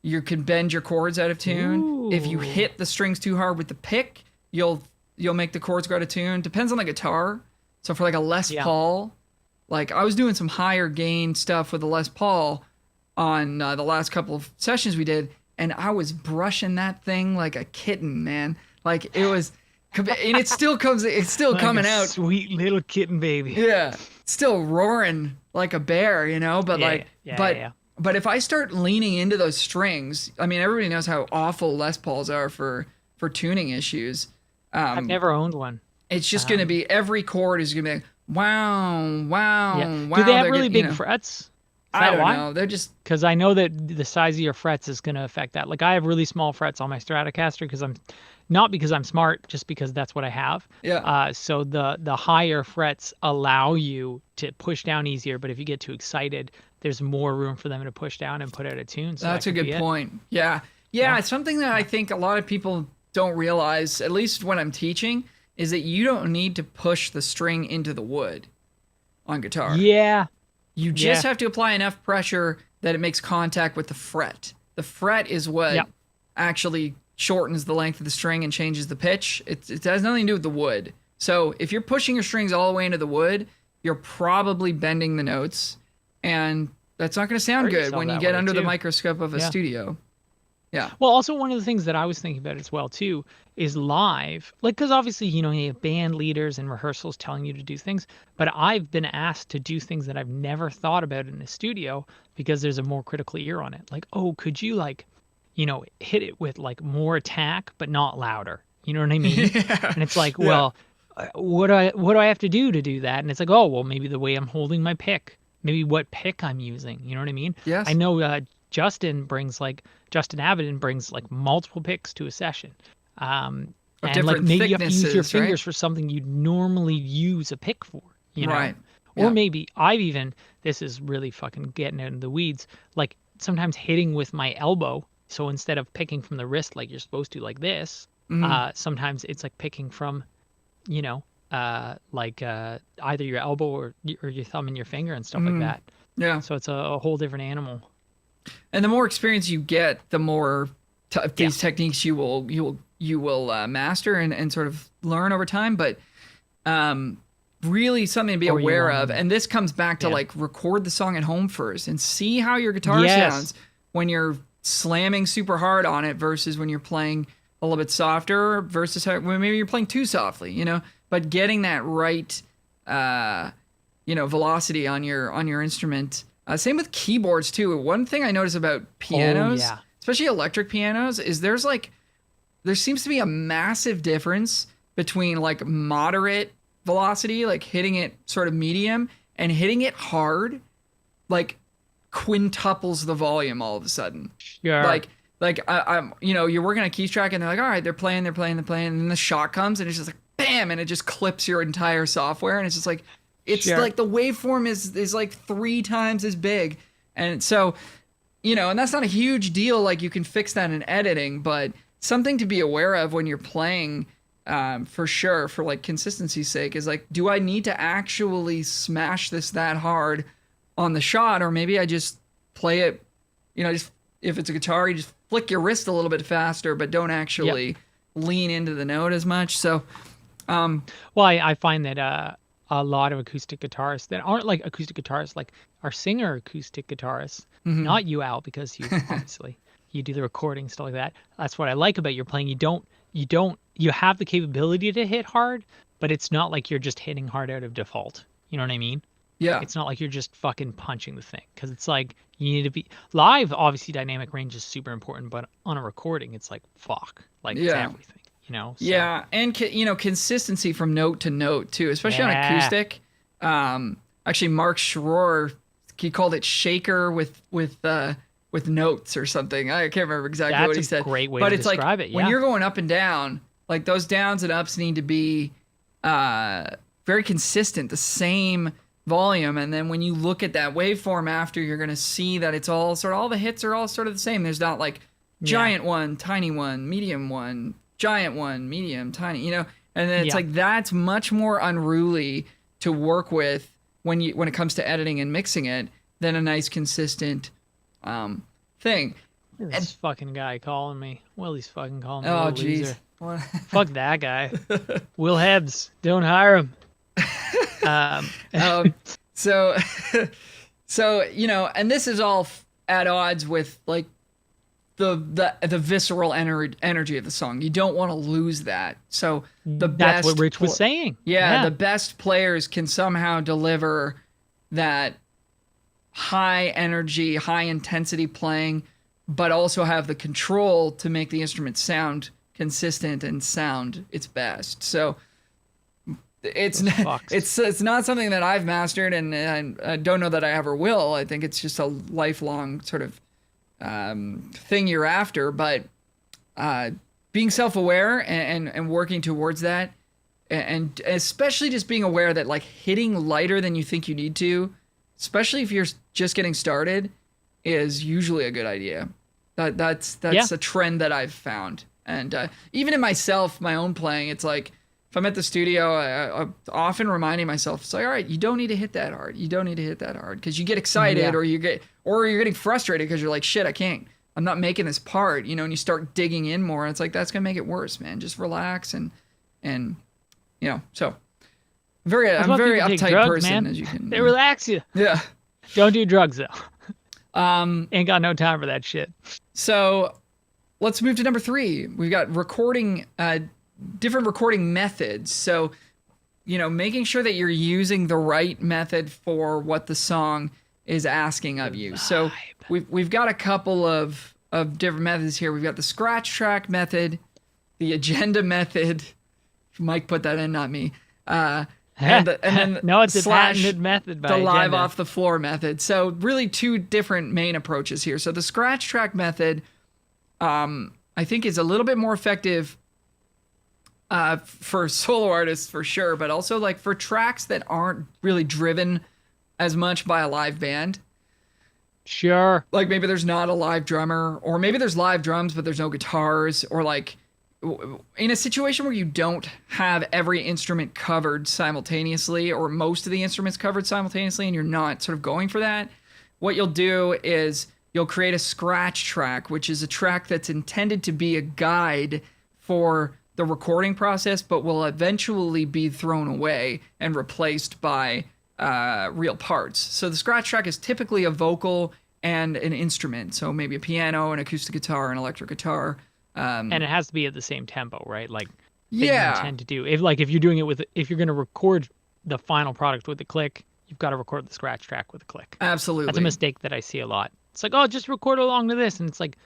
S2: you can bend your chords out of tune. Ooh. If you hit the strings too hard with the pick, you'll make the chords go out of tune. Depends on the guitar. So for like a Les Paul, like I was doing some higher gain stuff with the Les Paul on the last couple of sessions we did, and I was brushing that thing like a kitten, man. Like it was, and it's still like coming out.
S1: Sweet little kitten baby.
S2: Yeah, still roaring like a bear, But but if I start leaning into those strings, I mean, everybody knows how awful Les Pauls are for tuning issues.
S1: I've never owned one.
S2: It's just going to be, every chord is going to be like, wow, wow, wow.
S1: Do they have really big frets?
S2: I don't know. They're just...
S1: Because I know that the size of your frets is going to affect that. Like I have really small frets on my Stratocaster because I'm smart, just because that's what I have.
S2: Yeah.
S1: So the higher frets allow you to push down easier, but if you get too excited, there's more room for them to push down and put out a tune. So
S2: that's a good point. Yeah. It's something that I think a lot of people don't realize, at least when I'm teaching, is that you don't need to push the string into the wood on guitar.
S1: Yeah.
S2: You just have to apply enough pressure that it makes contact with the fret. The fret is what
S1: Yeah.
S2: actually shortens the length of the string and changes the pitch. It has nothing to do with the wood. So if you're pushing your strings all the way into the wood, you're probably bending the notes, and that's not going to sound
S1: Hurt
S2: good
S1: yourself
S2: when you
S1: that
S2: get
S1: way,
S2: under the
S1: too.
S2: microscope of a
S1: Yeah.
S2: studio. Yeah.
S1: Well, also one of the things that I was thinking about as well too is live, like because obviously you have band leaders and rehearsals telling you to do things, but I've been asked to do things that I've never thought about in a studio because there's a more critical ear on it. Like, oh, could you like, hit it with like more attack but not louder? You know what I mean?
S2: Yeah.
S1: And it's like,
S2: Yeah.
S1: well, what do I have to do that? And it's like, oh, well, maybe the way I'm holding my pick, maybe what pick I'm using. You know what I mean? I
S2: Yes.
S1: know Justin Avedon brings like multiple picks to a session.
S2: Of
S1: And like
S2: different
S1: maybe you have to use your
S2: thicknesses, right?
S1: fingers for something you'd normally use a pick for, you know?
S2: Right.
S1: Or
S2: Yeah.
S1: maybe this is really fucking getting into the weeds, like sometimes hitting with my elbow. So instead of picking from the wrist like you're supposed to, like this,
S2: Mhm.
S1: sometimes it's like picking from, either your elbow or your thumb and your finger and stuff like that.
S2: Yeah.
S1: So it's a whole different animal.
S2: And the more experience you get, the more these
S1: Yeah.
S2: techniques you will master and sort of learn over time. But really something to be
S1: Or you
S2: aware
S1: won't.
S2: of. And this comes back to
S1: Yeah.
S2: like record the song at home first and see how your guitar
S1: Yes.
S2: sounds when you're slamming super hard on it versus when you're playing a little bit softer versus when maybe you're playing too softly, but getting that right velocity on your instrument. Same with keyboards too. One thing I notice about pianos,
S1: yeah.
S2: especially electric pianos, is there seems to be a massive difference between like moderate velocity, like hitting it sort of medium, and hitting it hard, like quintuples the volume all of a sudden.
S1: Sure.
S2: I'm you're working on a keys track and they're like, all right, they're playing, and then the shot comes and it's just like bam, and it just clips your entire software, and it's just like it's
S1: Sure.
S2: like the waveform is like 3 times as big. And so, and that's not a huge deal, like you can fix that in editing, but something to be aware of when you're playing, for sure, for like consistency's sake, is like, do I need to actually smash this that hard on the shot, or maybe I just play it, just if it's a guitar, you just flick your wrist a little bit faster, but don't actually lean into the note as much. So,
S1: Well, I find that a lot of acoustic guitarists that aren't like acoustic guitarists, like our singer acoustic guitarists, not you, Al, because you obviously you do the recording, stuff like that. That's what I like about your playing. You have the capability to hit hard, but it's not like you're just hitting hard out of default. You know what I mean?
S2: yeah.
S1: It's not like you're just fucking punching the thing, because it's like you need to be live. Obviously, dynamic range is super important, but on a recording, it's like fuck, like it's
S2: Yeah.
S1: everything. So,
S2: Yeah, and consistency from note to note too, especially on
S1: Yeah.
S2: acoustic. Actually, Mark Schroer, he called it shaker with notes or something. I can't remember exactly what he
S1: That's a
S2: said.
S1: great way
S2: but
S1: to
S2: it's like
S1: describe it,
S2: when
S1: yeah.
S2: you're going up and down, like those downs and ups need to be very consistent, the same volume. And then when you look at that waveform after, you're gonna see that it's all the hits are all sort of the same. There's not like giant one, tiny one, medium one, giant one, medium, tiny, and then it's
S1: Yeah.
S2: like that's much more unruly to work with when it comes to editing and mixing it than a nice consistent thing.
S1: This fucking guy calling me. Willie's fucking calling me.
S2: Oh
S1: a
S2: jeez.
S1: loser. Fuck that guy. Will Hebbs. Don't hire him.
S2: So and this is all at odds with like the visceral energy of the song. You don't want to lose that. So
S1: That's what Rich was saying.
S2: Yeah, the best players can somehow deliver that high energy, high intensity playing, but also have the control to make the instrument sound consistent and sound its best. So it's not something that I've mastered, and I don't know that I ever will. I think it's just a lifelong sort of thing you're after, but being self-aware and working towards that, and especially just being aware that like hitting lighter than you think you need to, especially if you're just getting started, is usually a good idea. That's a trend that I've found. And even in myself, my own playing, it's like if if I'm at the studio, I'm often reminding myself, it's like, all right, you don't need to hit that hard. You don't need to hit that hard, because you get excited,
S1: Yeah.
S2: or you're getting frustrated because you're like, shit, I'm not making this part, and you start digging in more. And it's like, that's gonna make it worse, man. Just relax and so I'm
S1: That's why
S2: very
S1: people take
S2: uptight
S1: drugs,
S2: person,
S1: man.
S2: as you can.
S1: They relax you.
S2: Yeah.
S1: Don't do drugs though. Ain't got no time for that shit.
S2: So let's move to number 3. We've got different recording methods. So, making sure that you're using the right method for what the song is asking of you. So we've got a couple of different methods here. We've got the scratch track method, the agenda method. Mike put that in, not me. And then
S1: no, it's a
S2: slash
S1: patented method by
S2: the live
S1: Agenda.
S2: off the floor method. So really 2 different main approaches here. So the scratch track method, I think, is a little bit more effective for solo artists for sure, but also like for tracks that aren't really driven as much by a live band.
S1: Sure.
S2: Like maybe there's not a live drummer, or maybe there's live drums but there's no guitars, or like in a situation where you don't have every instrument covered simultaneously, or most of the instruments covered simultaneously, and you're not sort of going for that, what you'll do is you'll create a scratch track, which is a track that's intended to be a guide for the recording process, but will eventually be thrown away and replaced by real parts. So the scratch track is typically a vocal and an instrument. So maybe a piano, an acoustic guitar, an electric guitar.
S1: And it has to be at the same tempo, right? Like that
S2: Yeah.
S1: you intend to do. If you're doing it if you're going to record the final product with a click, you've got to record the scratch track with a click.
S2: Absolutely.
S1: That's a mistake that I see a lot. It's like, oh, just record along to this, and it's like,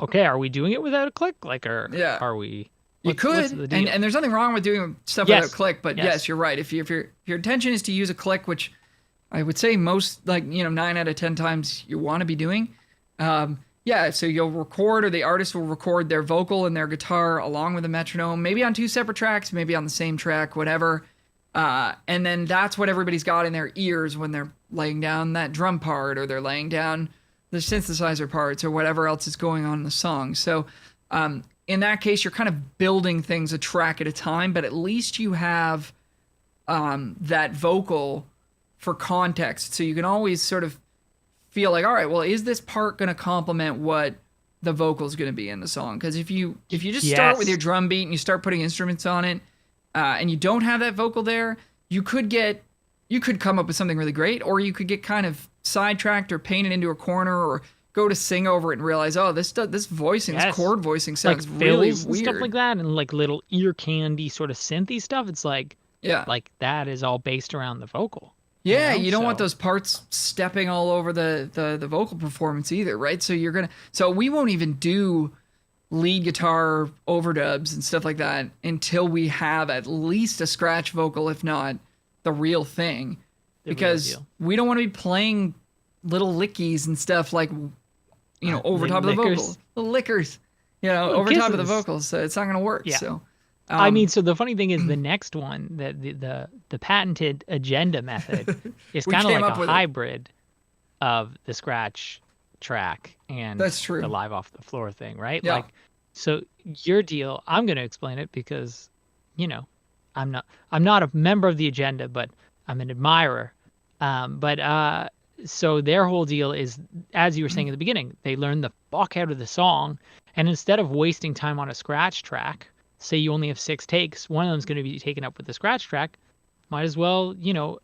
S1: okay, are we doing it without a click? Like, or
S2: Yeah.
S1: are we?
S2: You
S1: what's
S2: could,
S1: the deal?
S2: and there's nothing wrong with doing stuff
S1: Yes.
S2: without a click, but
S1: Yes.
S2: yes, you're right. If your intention is to use a click, which I would say most, 9 out of 10 times you want to be doing, yeah, so you'll record, or the artist will record their vocal and their guitar along with a metronome, maybe on 2 separate tracks, maybe on the same track, whatever. And then that's what everybody's got in their ears when they're laying down that drum part, or they're laying down the synthesizer parts, or whatever else is going on in the song. So in that case, you're kind of building things a track at a time, but at least you have that vocal for context. So you can always sort of feel like, all right, well, is this part going to complement what the vocal is going to be in the song? Because if you just start with
S1: Yes.
S2: your drum beat and you start putting instruments on it, and you don't have that vocal there, you could come up with something really great, or you could get kind of sidetracked or painted into a corner, or go to sing over it and realize, oh, this voicing,
S1: Yes.
S2: this chord voicing
S1: Like
S2: sounds really
S1: fills and
S2: weird.
S1: stuff like that, and like little ear candy sort of synthy stuff. It's like,
S2: Yeah.
S1: like that is all based around the vocal.
S2: Yeah,
S1: know,
S2: you don't want
S1: so-
S2: those parts stepping all over the vocal performance either, right? So we won't even do lead guitar overdubs and stuff like that until we have at least a scratch vocal, if not the real thing,
S1: The real
S2: because
S1: deal.
S2: we don't want to be playing little lickies and stuff like, over
S1: Little
S2: top of the
S1: lickers.
S2: vocals, little lickers,
S1: Little
S2: over top of the
S1: kisses.
S2: vocals. So it's not going to work.
S1: Yeah.
S2: So,
S1: I mean, so the funny thing is the next one, the patented agenda method, is
S2: We
S1: kind of
S2: came
S1: like
S2: up
S1: a
S2: with it.
S1: hybrid of the scratch track and
S2: That's true.
S1: the live off the floor thing, right?
S2: Yeah.
S1: Like, so your deal, I'm going to explain it because, I'm not a member of the agenda, but I'm an admirer. So their whole deal is, as you were saying at the beginning, they learn the fuck out of the song, and instead of wasting time on a scratch track, say you only have 6 takes, one of them's going to be taken up with the scratch track, might as well,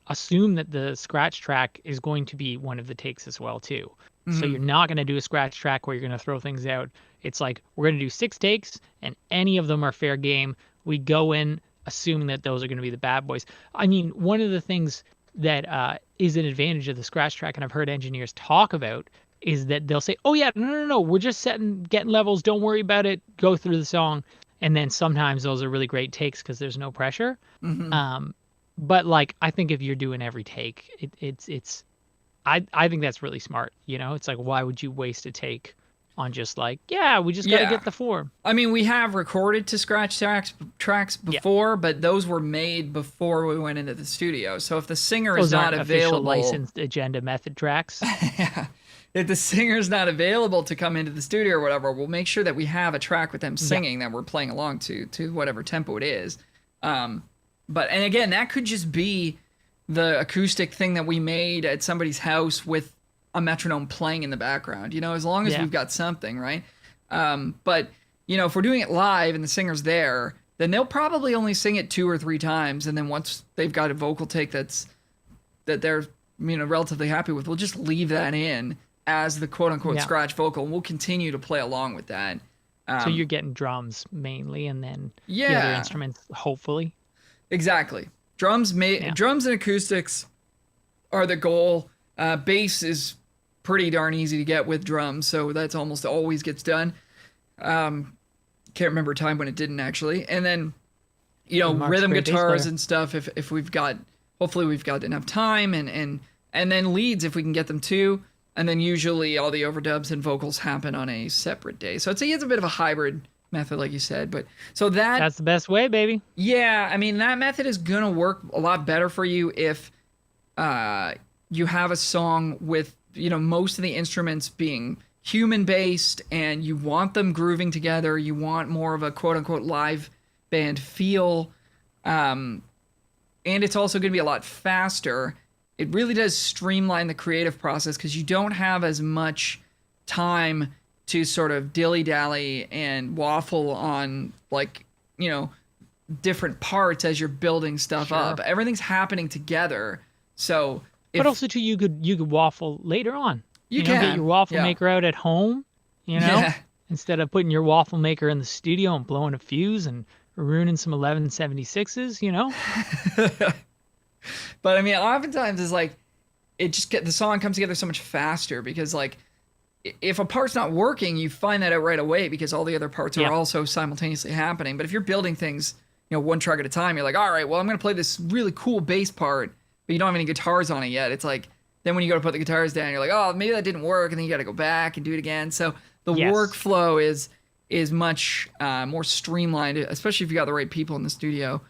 S1: assume that the scratch track is going to be one of the takes as well too. So you're not going to do a scratch track where you're going to throw things out. It's like, we're going to do 6 takes, and any of them are fair game. We go in assuming that those are going to be the bad boys. I mean, one of the things that is an advantage of the scratch track, and I've heard engineers talk about, is that they'll say, oh yeah, no, we're just getting levels, don't worry about it, go through the song. And then sometimes those are really great takes because there's no pressure. But like, I think if you're doing every take, I think that's really smart. It's like, why would you waste a take on just like, yeah, we just got to
S2: Yeah.
S1: get the form.
S2: I mean, we have recorded to scratch tracks before, but those were made before we went into the studio. So if the singer
S1: Those
S2: is not
S1: aren't official
S2: available,
S1: licensed agenda method tracks.
S2: if the singer's not available to come into the studio or whatever, we'll make sure that we have a track with them singing that we're playing along to whatever tempo it is. But and again, that could just be the acoustic thing that we made at somebody's house with a metronome playing in the background. As long as
S1: Yeah.
S2: we've got something, right? But if we're doing it live and the singer's there, then they'll probably only sing it 2 or 3 times, and then once they've got a vocal take that they're relatively happy with, we'll just leave that in as the quote unquote
S1: Yeah.
S2: scratch vocal, and we'll continue to play along with that.
S1: So you're getting drums mainly, and then the other
S2: Yeah.
S1: instruments, hopefully.
S2: Exactly. Drums
S1: Yeah.
S2: drums and acoustics are the goal. Bass is pretty darn easy to get with drums, so that's almost always gets done. Can't remember a time when it didn't actually. And then,
S1: Mark's
S2: rhythm
S1: a great bass
S2: guitars
S1: player.
S2: and stuff. If we've got, hopefully we've got enough time, and then leads if we can get them too. And then usually all the overdubs and vocals happen on a separate day. So it's a bit of a hybrid method, like you said. But so
S1: That's the best way, baby.
S2: yeah, I mean, that method is going to work a lot better for you if you have a song with, most of the instruments being human based, and you want them grooving together. You want more of a quote unquote live band feel. And it's also going to be a lot faster. It really does streamline the creative process because you don't have as much time to sort of dilly-dally and waffle on, like, different parts as you're building stuff
S1: Sure.
S2: up. Everything's happening together. So
S1: But also too, you could waffle later on.
S2: You
S1: Get
S2: can,
S1: your waffle
S2: yeah.
S1: maker out at home,
S2: Yeah.
S1: instead of putting your waffle maker in the studio and blowing a fuse and ruining some 1176s.
S2: But I mean, oftentimes it's like the song comes together so much faster because, like, if a part's not working, you find that out right away because all the other parts
S1: Yeah.
S2: are also simultaneously happening. But if you're building things, one track at a time, you're like, all right, well, I'm going to play this really cool bass part, but you don't have any guitars on it yet. It's like, then when you go to put the guitars down, you're like, oh, maybe that didn't work. And then you got to go back and do it again. So the
S1: Yes.
S2: workflow is much more streamlined, especially if you got the right people in the studio.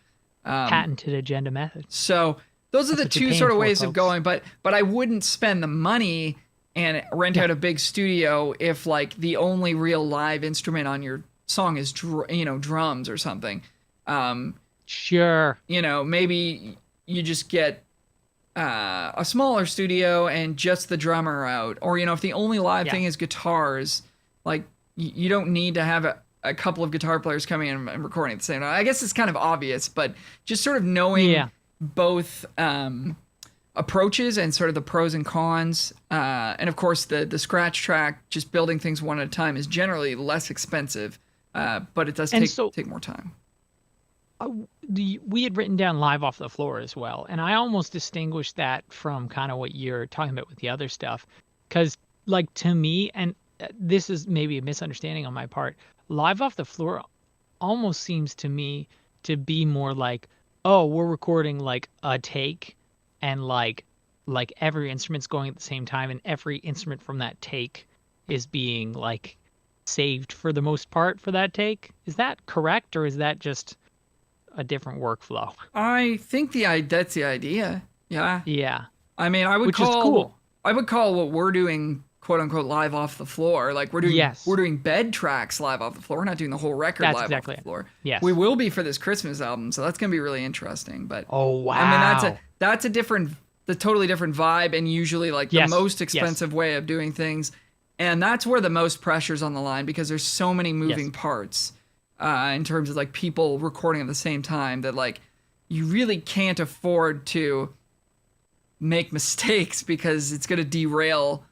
S1: Patented agenda method.
S2: So those are the
S1: what you're
S2: two
S1: paying
S2: sort of
S1: for,
S2: ways of
S1: folks.
S2: going, but I wouldn't spend the money and rent out a big studio if, like, the only real live instrument on your song is drums or something.
S1: Sure.
S2: Maybe you just get a smaller studio and just the drummer out, or if the only live
S1: Yeah.
S2: thing is guitars, like, you don't need to have a couple of guitar players coming in and recording at the same time. I guess it's kind of obvious, but just sort of knowing
S1: Yeah.
S2: both approaches and sort of the pros and cons, and of course the scratch track, just building things one at a time, is generally less expensive, but it does
S1: And
S2: take more time.
S1: We had written down live off the floor as well, and I almost distinguished that from kind of what you're talking about with the other stuff, because, like, to me, and this is maybe a misunderstanding on my part, live off the floor almost seems to me to be more like, oh, we're recording like a take, and like every instrument's going at the same time, and every instrument from that take is being, like, saved for the most part for that take. Is that correct, or is that just a different workflow?
S2: I think that's the idea. Yeah.
S1: Yeah.
S2: I mean, I would
S1: Which is
S2: call
S1: cool.
S2: what we're doing, quote unquote, live off the floor. Like, we're doing bed tracks live off the floor. We're not doing the whole record
S1: That's
S2: live
S1: exactly
S2: off the
S1: it.
S2: floor.
S1: Yes.
S2: We will be for this Christmas album, so that's gonna be really interesting. But
S1: Oh, wow.
S2: I mean, that's the totally different vibe, and usually, like,
S1: Yes.
S2: the most
S1: Yes.
S2: expensive way of doing things. And that's where the most pressure's on the line, because there's so many moving parts in terms of, like, people recording at the same time, that, like, you really can't afford to make mistakes because it's going to derail,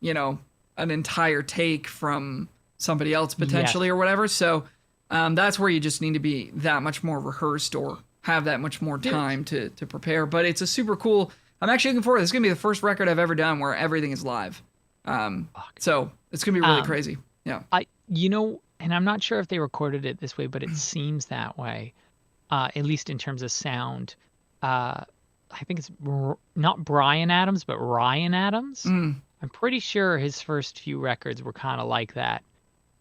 S2: an entire take from somebody else potentially, or whatever. So that's where you just need to be that much more rehearsed or have that much more time to prepare. But it's a super cool. I'm actually looking forward to this. It's going to be the first record I've ever done where everything is live. So it's going to be really crazy. Yeah.
S1: And I'm not sure if they recorded it this way, but it seems that way, at least in terms of sound. I think it's not Brian Adams, but Ryan Adams. I'm pretty sure his first few records were kind of like that.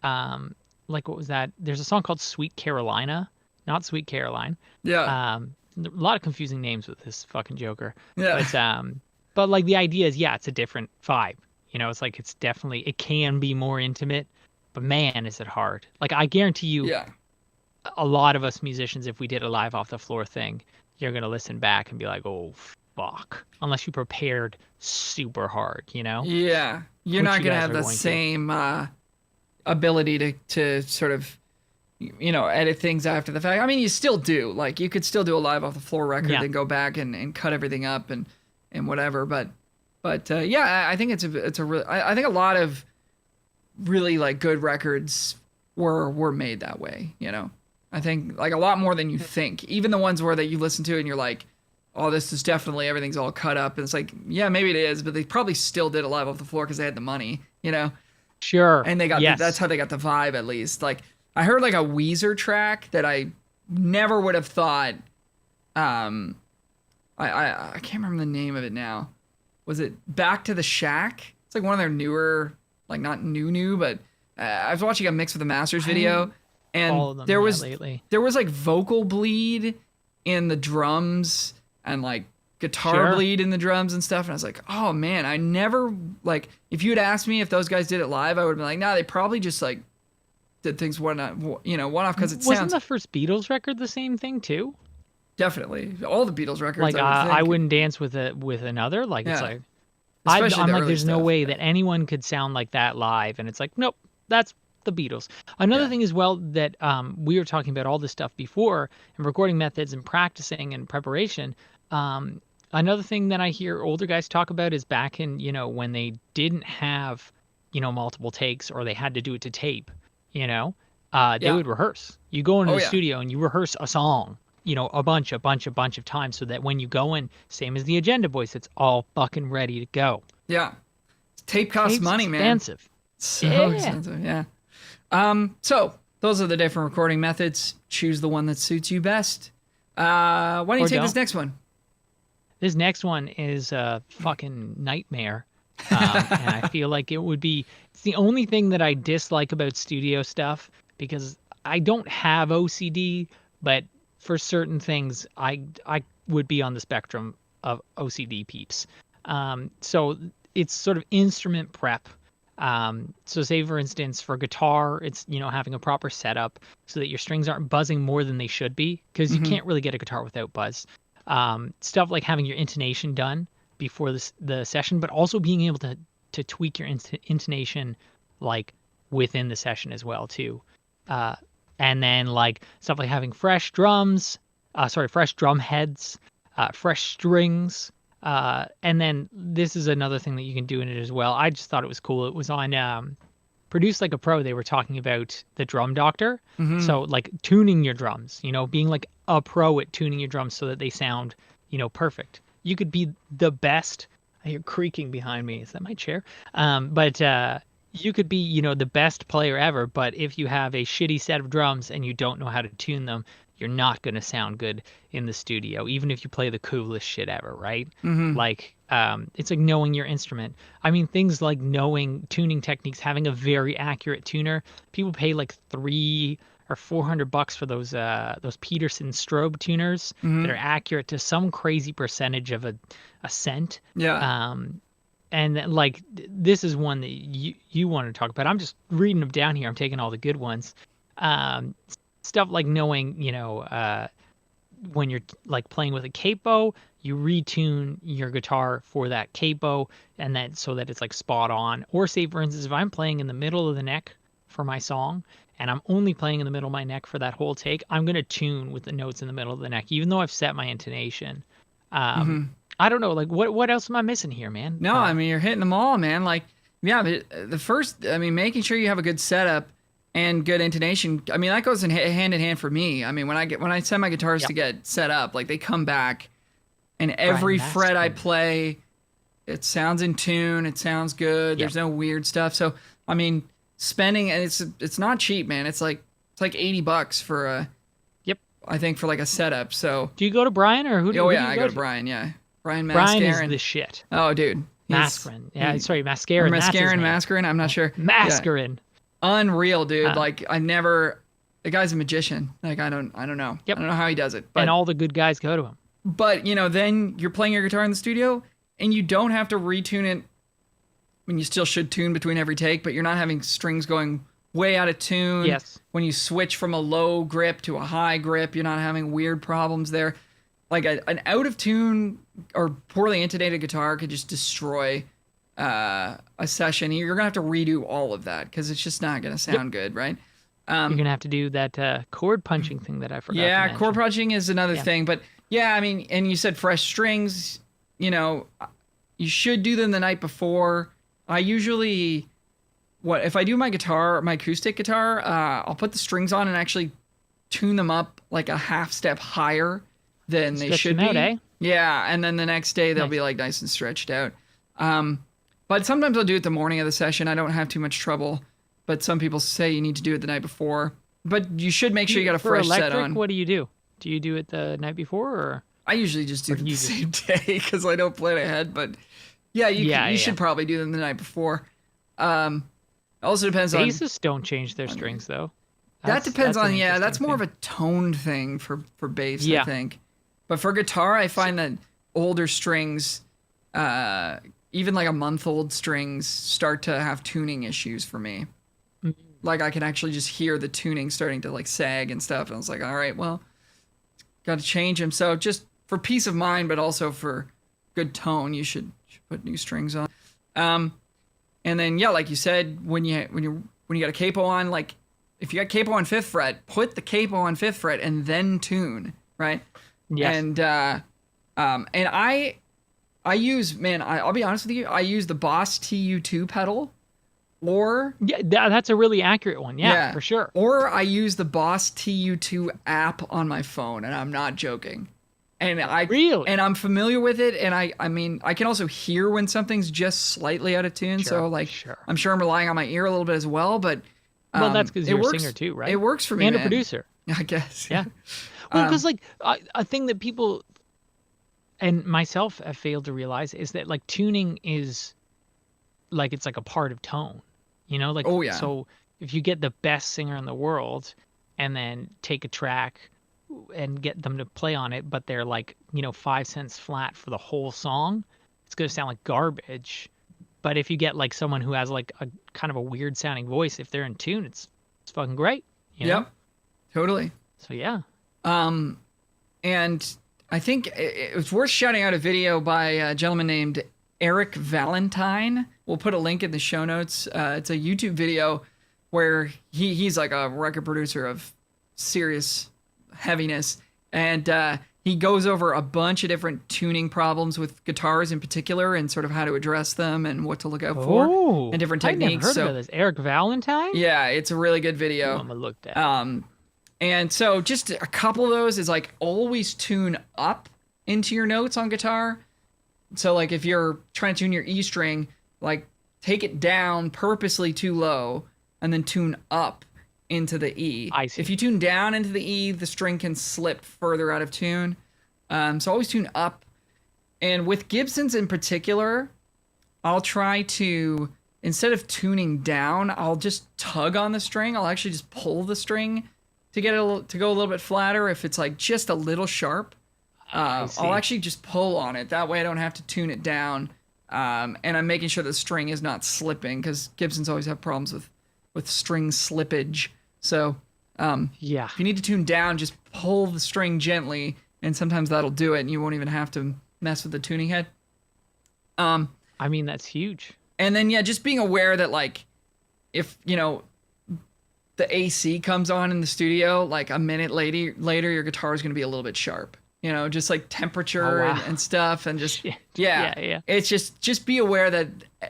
S1: Like, what was that? There's a song called Sweet Carolina, not Sweet Caroline.
S2: Yeah.
S1: A lot of confusing names with this fucking Joker.
S2: Yeah.
S1: But like, the idea is, it's a different vibe. It's like, it can be more intimate, but man, is it hard. Like, I guarantee you,
S2: Yeah.
S1: a lot of us musicians, if we did a live off the floor thing, you're gonna listen back and be like, oh fuck, unless you prepared super hard, you know,
S2: Yeah, you're
S1: which
S2: not
S1: you
S2: gonna
S1: guys
S2: have
S1: are
S2: the
S1: going to.
S2: same ability to sort of edit things after the fact. I mean, you still do. Like you could still do a live off the floor record
S1: Yeah,
S2: and go back and cut everything up and whatever. But yeah, I think it's a really I think a lot of really like good records were made that way. I think like a lot more than you think. Even the ones where that you listen to and you're like, oh, this is definitely everything's all cut up. And it's like, yeah, maybe it is, but they probably still did it live off the floor because they had the money.
S1: sure,
S2: And that's
S1: yes,
S2: how they got the vibe at least. Like I heard like a Weezer track that I never would have thought. I can't remember the name of it now. Was it Back to the Shack? It's like one of their newer, like not new, but I was watching a Mix with the Masters video,
S1: all
S2: and
S1: of them
S2: there
S1: yeah,
S2: was
S1: lately.
S2: there was like vocal bleed in the drums and like guitar
S1: Sure.
S2: bleed in the drums and stuff. And I was like, oh man, I never like if you had asked me if those guys did it live, I would have been like, nah, they probably just like did things one off because it
S1: Wasn't
S2: sounds
S1: the first Beatles record the same thing too?
S2: definitely all the Beatles records.
S1: Like
S2: I would
S1: I
S2: think,
S1: wouldn't dance with another. Like it's
S2: yeah,
S1: like
S2: especially
S1: I'm
S2: the
S1: like,
S2: early
S1: there's no
S2: stuff.
S1: way
S2: Yeah.
S1: that anyone could sound like that live, and it's like, nope, that's the Beatles. Another
S2: Yeah.
S1: thing as well that we were talking about all this stuff before, and recording methods and practicing and preparation. Another thing that I hear older guys talk about is back in, when they didn't have, multiple takes or they had to do it to tape, you know, they
S2: Yeah.
S1: would rehearse. You go into
S2: Oh
S1: the
S2: yeah.
S1: studio and you rehearse a song, a bunch of times so that when you go in, same as the Agenda Boys, it's all fucking ready to go.
S2: Yeah. Tape costs
S1: Tape's
S2: money, man.
S1: expensive.
S2: So
S1: Yeah.
S2: expensive. Yeah. So those are the different recording methods. Choose the one that suits you best. Why don't you
S1: Or
S2: take this
S1: don't.
S2: next one?
S1: This next one is a fucking nightmare. And I feel like it's the only thing that I dislike about studio stuff because I don't have OCD, but for certain things, I would be on the spectrum of OCD peeps. So it's sort of instrument prep. So say for instance, for guitar, it's, having a proper setup so that your strings aren't buzzing more than they should be because you
S2: Mm-hmm.
S1: can't really get a guitar without buzz. Stuff like having your intonation done before the session, but also being able to tweak your intonation like within the session as well too. And then like stuff like having fresh drums, fresh drum heads, fresh strings. And then this is another thing that you can do in it as well. I just thought it was cool. It was on Produce Like a Pro. They were talking about the drum doctor.
S2: Mm-hmm.
S1: So like tuning your drums, being like a pro at tuning your drums so that they sound, perfect. You could be the best. I hear creaking behind me. Is that my chair? But you could be, the best player ever. But if you have a shitty set of drums and you don't know how to tune them, you're not going to sound good in the studio, even if you play the coolest shit ever, right?
S2: Mm-hmm.
S1: Like, it's like knowing your instrument. I mean, things like knowing tuning techniques, having a very accurate tuner. People pay like $300 or $400 for those Peterson strobe tuners that are accurate to some crazy percentage of a cent.
S2: Yeah.
S1: And like this is one that you want to talk about. I'm just reading them down here. I'm taking all the good ones. Stuff like knowing, when you're like playing with a capo, you retune your guitar for that capo and that so that it's like spot on. Or say for instance, if I'm playing in the middle of the neck for my song and I'm only playing in the middle of my neck for that whole take, I'm gonna tune with the notes in the middle of the neck, even though I've set my intonation. I don't know, like what else am I missing here, man?
S2: No, I mean you're hitting them all, man. Like, yeah, but the first, I mean, making sure you have a good setup and good intonation. I mean, that goes hand in hand for me. I mean, when I send my guitars
S1: Yep.
S2: to get set up, like they come back, and
S1: Brian
S2: every fret I
S1: Maskin.
S2: play, it sounds in tune. It sounds good.
S1: Yep.
S2: There's no weird stuff. So, I mean, spending and it's not cheap, man. It's like $80 for a.
S1: Yep.
S2: I think for like a setup. So.
S1: Do you go to Brian or who do
S2: Oh
S1: you
S2: yeah, I go
S1: go
S2: to Brian. Yeah, Brian
S1: Brian is
S2: Mascarin.
S1: the shit.
S2: Oh, dude.
S1: Mascarin. Yeah,
S2: he-
S1: sorry,
S2: Or
S1: Mascarin. That's his
S2: Mascarin,
S1: name.
S2: Mascarin. I'm not sure. Yeah.
S1: Mascarin.
S2: Unreal, dude.
S1: Uh,
S2: Like I never. The guy's a magician. Like I don't know.
S1: Yep.
S2: I don't know how he does it. But
S1: And all the good guys go to him.
S2: then you're playing your guitar in the studio, and you don't have to retune it. I mean, you still should tune between every take, but you're not having strings going way out of tune.
S1: Yes.
S2: When you switch from a low grip to a high grip, you're not having weird problems there. Like an out of tune or poorly intonated guitar could just destroy a session. You're gonna have to redo all of that because it's just not gonna sound good, right?
S1: You're gonna have to do that chord punching thing that I forgot.
S2: Yeah,
S1: to mention.
S2: chord punching is another thing, but yeah, I mean, and you said fresh strings. You know, you should do them the night before. I usually, if I do my guitar, my acoustic guitar, I'll put the strings on and actually tune them up like a half step higher than they should be.
S1: Out, eh?
S2: Yeah, and then the next day they'll be like nice and stretched out. But sometimes I'll do it the morning of the session. I don't have too much trouble. But some people say you need to do it the night before. But you should make sure you got a fresh set on.
S1: What do you do? Do you do it the night before, or?
S2: I usually just do it the same day because I don't plan ahead. But yeah, you should probably do them the night before. Also depends on.
S1: Basses don't change their strings though.
S2: That depends on that's more of a toned thing for bass, I think. But for guitar, I find that older strings, even like a month-old strings, start to have tuning issues for me. Like I can actually just hear the tuning starting to like sag and stuff. And I was like, all right, well, got to change them. So just for peace of mind, but also for good tone, you should put new strings on. And then like you said, when you got a capo on, like if you got capo on 5th fret, put the capo on 5th fret and then tune, right?
S1: Yes.
S2: And I use, I'll be honest with you, I use the Boss TU2 pedal. Or
S1: that's a really accurate one. Yeah, for sure.
S2: Or I use the Boss TU2 app on my phone, and I'm not joking. And I'm familiar with it, and I mean I can also hear when something's just slightly out of tune. So I'm sure I'm relying on my ear a little bit as well. But
S1: that's because you're a singer too, right?
S2: It works for me,
S1: and a producer,
S2: I guess.
S1: Yeah. Well, because like a thing that people and myself have failed to realize is that like tuning is like it's like a part of tone. You know, like, so if you get the best singer in the world and then take a track and get them to play on it, but they're like, 5 cents flat for the whole song, it's going to sound like garbage. But if you get like someone who has like a kind of a weird sounding voice, if they're in tune, it's fucking great. You know?
S2: Totally.
S1: So, yeah.
S2: And I think it's worth shouting out a video by a gentleman named Eric Valentine. We'll put a link in the show notes. It's a YouTube video where he's like a record producer of serious heaviness, and he goes over a bunch of different tuning problems with guitars in particular, and sort of how to address them and what to look out for, and different techniques.
S1: I've never heard of this. Eric Valentine?
S2: Yeah, it's a really good video.
S1: I'm gonna look at.
S2: And so just a couple of those is like always tune up into your notes on guitar. So like if you're trying to tune your E string, like take it down purposely too low and then tune up into the E.
S1: I see.
S2: If you tune down into the E, the string can slip further out of tune. So always tune up. And with Gibsons in particular, I'll try to, instead of tuning down, I'll just tug on the string. I'll actually just pull the string to get it to go a little bit flatter if it's like just a little sharp. I'll actually just pull on it. That way I don't have to tune it down. And I'm making sure the string is not slipping, because Gibsons always have problems with string slippage. So if you need to tune down, just pull the string gently, and sometimes that'll do it, and you won't even have to mess with the tuning head.
S1: I mean, that's huge.
S2: And then, just being aware that, like, if, the AC comes on in the studio, like a minute later your guitar is going to be a little bit sharp. Just like temperature and stuff, and just it's just be aware that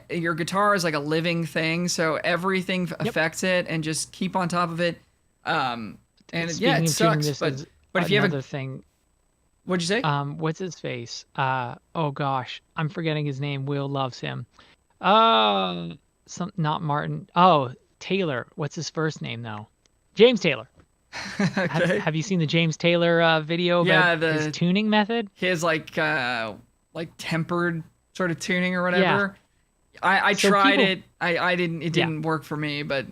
S2: your guitar is like a living thing, so everything affects it, and just keep on top of it. And it sucks, but if you have another
S1: thing,
S2: what'd you say?
S1: What's his face? Oh gosh, I'm forgetting his name. Will loves him. Not Martin. Oh, Taylor. What's his first name though? James Taylor.
S2: Okay.
S1: Have you seen the James Taylor video about his tuning method?
S2: His like tempered sort of tuning or whatever. Yeah. I tried it. I didn't. It didn't work for me. But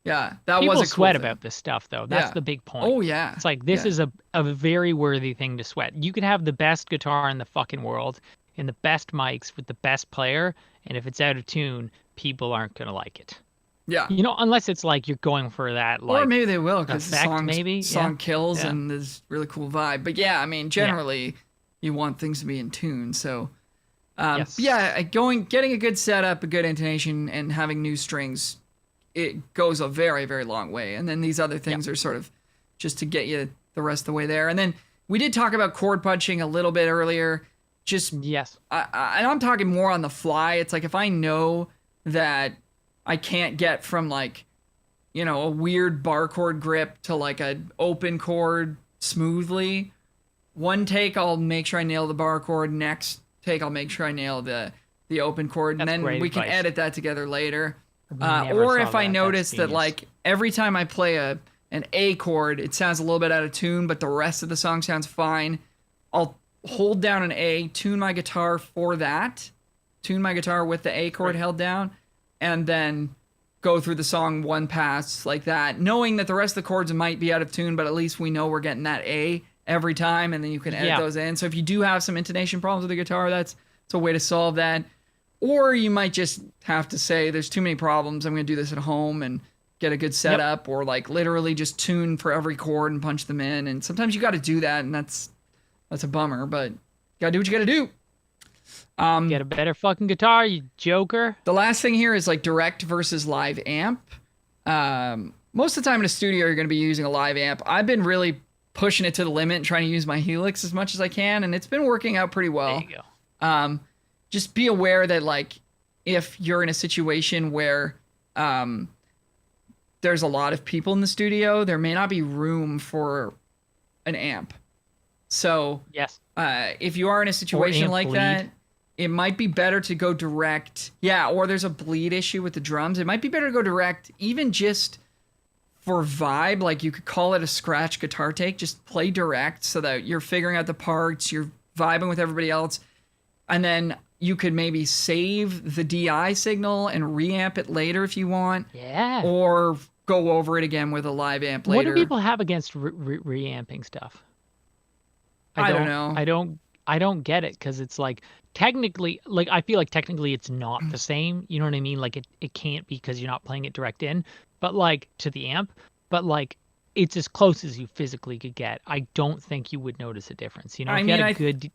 S2: that was a cool
S1: sweat
S2: thing.
S1: About this stuff though. That's the big point.
S2: Oh yeah.
S1: It's like this is a very worthy thing to sweat. You could have the best guitar in the fucking world and the best mics with the best player, and if it's out of tune, people aren't gonna like it.
S2: Yeah.
S1: You know, unless it's like you're going for that
S2: Or
S1: like
S2: maybe they will because the
S1: effect, maybe.
S2: song
S1: Yeah.
S2: kills
S1: Yeah.
S2: and there's really cool vibe. But yeah, I mean,
S1: Yeah.
S2: generally you want things to be in tune. So but
S1: Yes.
S2: yeah, getting a good setup, a good intonation, and having new strings, it goes a very, very long way. And then these other things are sort of just to get you the rest of the way there. And then we did talk about chord punching a little bit earlier. Just
S1: Yes.
S2: and I'm talking more on the fly. It's like if I know that I can't get from like, you know, a weird bar chord grip to like an open chord smoothly. One take, I'll make sure I nail the bar chord. Next take, I'll make sure I nail the open chord, and
S1: That's
S2: then
S1: great
S2: we can
S1: advice.
S2: edit that together later.
S1: Never
S2: Or
S1: saw
S2: if I
S1: that.
S2: notice
S1: That's
S2: that
S1: genius.
S2: like every time I play an A chord, it sounds a little bit out of tune, but the rest of the song sounds fine. I'll hold down an A, tune my guitar for that, tune my guitar with the A chord
S1: Right.
S2: held down, and then go through the song one pass like that, knowing that the rest of the chords might be out of tune, but at least we know we're getting that A every time, and then you can edit
S1: Yeah.
S2: those in. So if you do have some intonation problems with the guitar, that's a way to solve that. Or you might just have to say, there's too many problems, I'm going to do this at home and get a good setup, or like literally just tune for every chord and punch them in. And sometimes you got to do that, and that's a bummer, but you got to do what you got to do.
S1: Get a better fucking guitar, you joker.
S2: The last thing here is like direct versus live amp. Most of the time in a studio, you're going to be using a live amp. I've been really pushing it to the limit and trying to use my Helix as much as I can, and it's been working out pretty well.
S1: There you go.
S2: Just be aware that like if you're in a situation where there's a lot of people in the studio, there may not be room for an amp. So
S1: Yes.
S2: if you are in a situation
S1: amp
S2: like
S1: bleed.
S2: that, it might be better to go direct. Yeah, or there's a bleed issue with the drums. It might be better to go direct, even just for vibe. Like you could call it a scratch guitar take. Just play direct so that you're figuring out the parts, you're vibing with everybody else. And then you could maybe save the DI signal and reamp it later if you want,
S1: Yeah.
S2: or go over it again with a live amp
S1: What
S2: later.
S1: do people have against reamping stuff?
S2: I don't know.
S1: I don't get it because it's like technically, like I feel like technically it's not the same. You know what I mean? Like it can't be because you're not playing it direct in, but like to the amp, but like it's as close as you physically could get. I don't think you would notice a difference. You know,
S2: I
S1: if you had
S2: mean,
S1: a good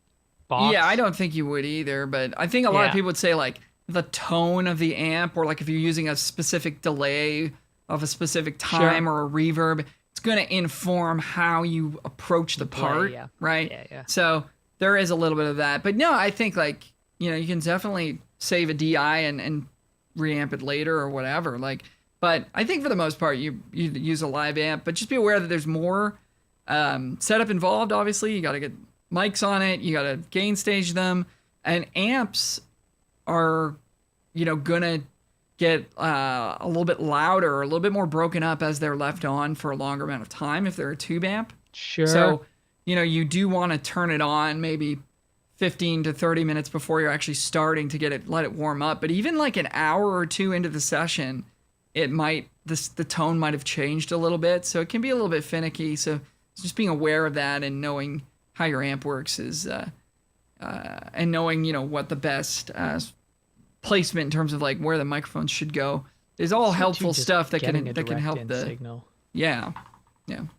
S1: box.
S2: Yeah, I don't think you would either, but I think a lot of
S1: Yeah.
S2: people would say like the tone of the amp, or like if you're using a specific delay of a specific time or a reverb, it's going to inform how you approach the part,
S1: yeah.
S2: right?
S1: Yeah.
S2: So there is a little bit of that, but no, I think like, you know, you can definitely save a DI and reamp it later or whatever. Like, but I think for the most part, you use a live amp, but just be aware that there's more setup involved. Obviously, you got to get mics on it, you got to gain stage them, and amps are, you know, gonna get a little bit louder, a little bit more broken up as they're left on for a longer amount of time if they're a tube amp.
S1: Sure.
S2: So, you know, you do want to turn it on maybe 15 to 30 minutes before you're actually starting to let it warm up. But even like an hour or two into the session, the tone might have changed a little bit. So it can be a little bit finicky. So just being aware of that and knowing how your amp works is, and knowing, you know, what the best placement in terms of like where the microphones should go is all helpful
S1: Just
S2: stuff that
S1: getting a
S2: can help
S1: direct-in
S2: the
S1: signal.
S2: yeah.
S1: You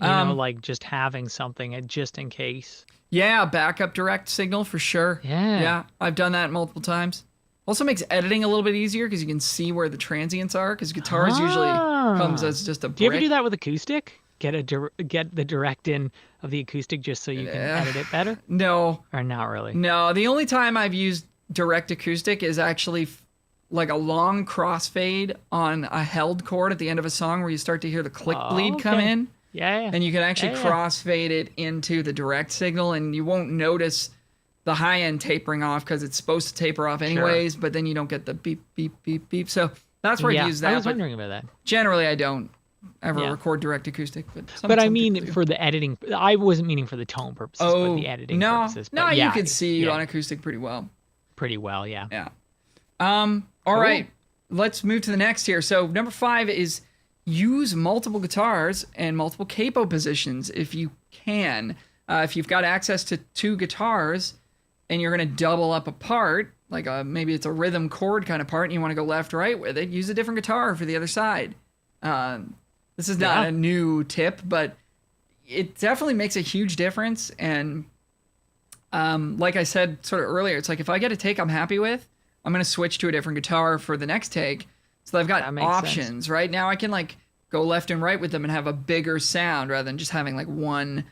S1: know, like just having something just in case.
S2: Yeah, backup direct signal for sure.
S1: Yeah.
S2: Yeah, I've done that multiple times. Also makes editing a little bit easier because you can see where the transients are, because guitars usually comes as just a brick.
S1: Do you ever do that with acoustic? Get the direct in of the acoustic just so you can edit it better?
S2: No.
S1: Or not really?
S2: No, the only time I've used direct acoustic is actually like a long crossfade on a held chord at the end of a song where you start to hear the click bleed come
S1: okay.
S2: in.
S1: Yeah.
S2: And you can actually
S1: Yeah.
S2: crossfade it into the direct signal, and you won't notice the high end tapering off because it's supposed to taper off anyways, but then you don't get the beep, beep, beep, beep. So that's where I use that.
S1: I was
S2: But
S1: wondering about that.
S2: generally, I don't ever
S1: Yeah.
S2: record direct acoustic.
S1: But I
S2: some
S1: mean,
S2: people do.
S1: for the editing, I wasn't meaning for the tone purposes, but the editing
S2: no,
S1: purposes.
S2: no,
S1: But
S2: you
S1: yeah,
S2: can see
S1: yeah,
S2: on acoustic pretty well.
S1: pretty well, yeah.
S2: Yeah. All right. Let's move to the next here. So number 5 is use multiple guitars and multiple capo positions if you can. If you've got access to 2 guitars and you're going to double up a part, maybe it's a rhythm chord kind of part and you want to go left right with it, use a different guitar for the other side. This is not a new tip, but it definitely makes a huge difference. And like I said sort of earlier, it's like if I get a take I'm happy with, I'm going to switch to a different guitar for the next take. So I've got options, sense. Right? Now I can like go left and right with them and have a bigger sound rather than just having like one,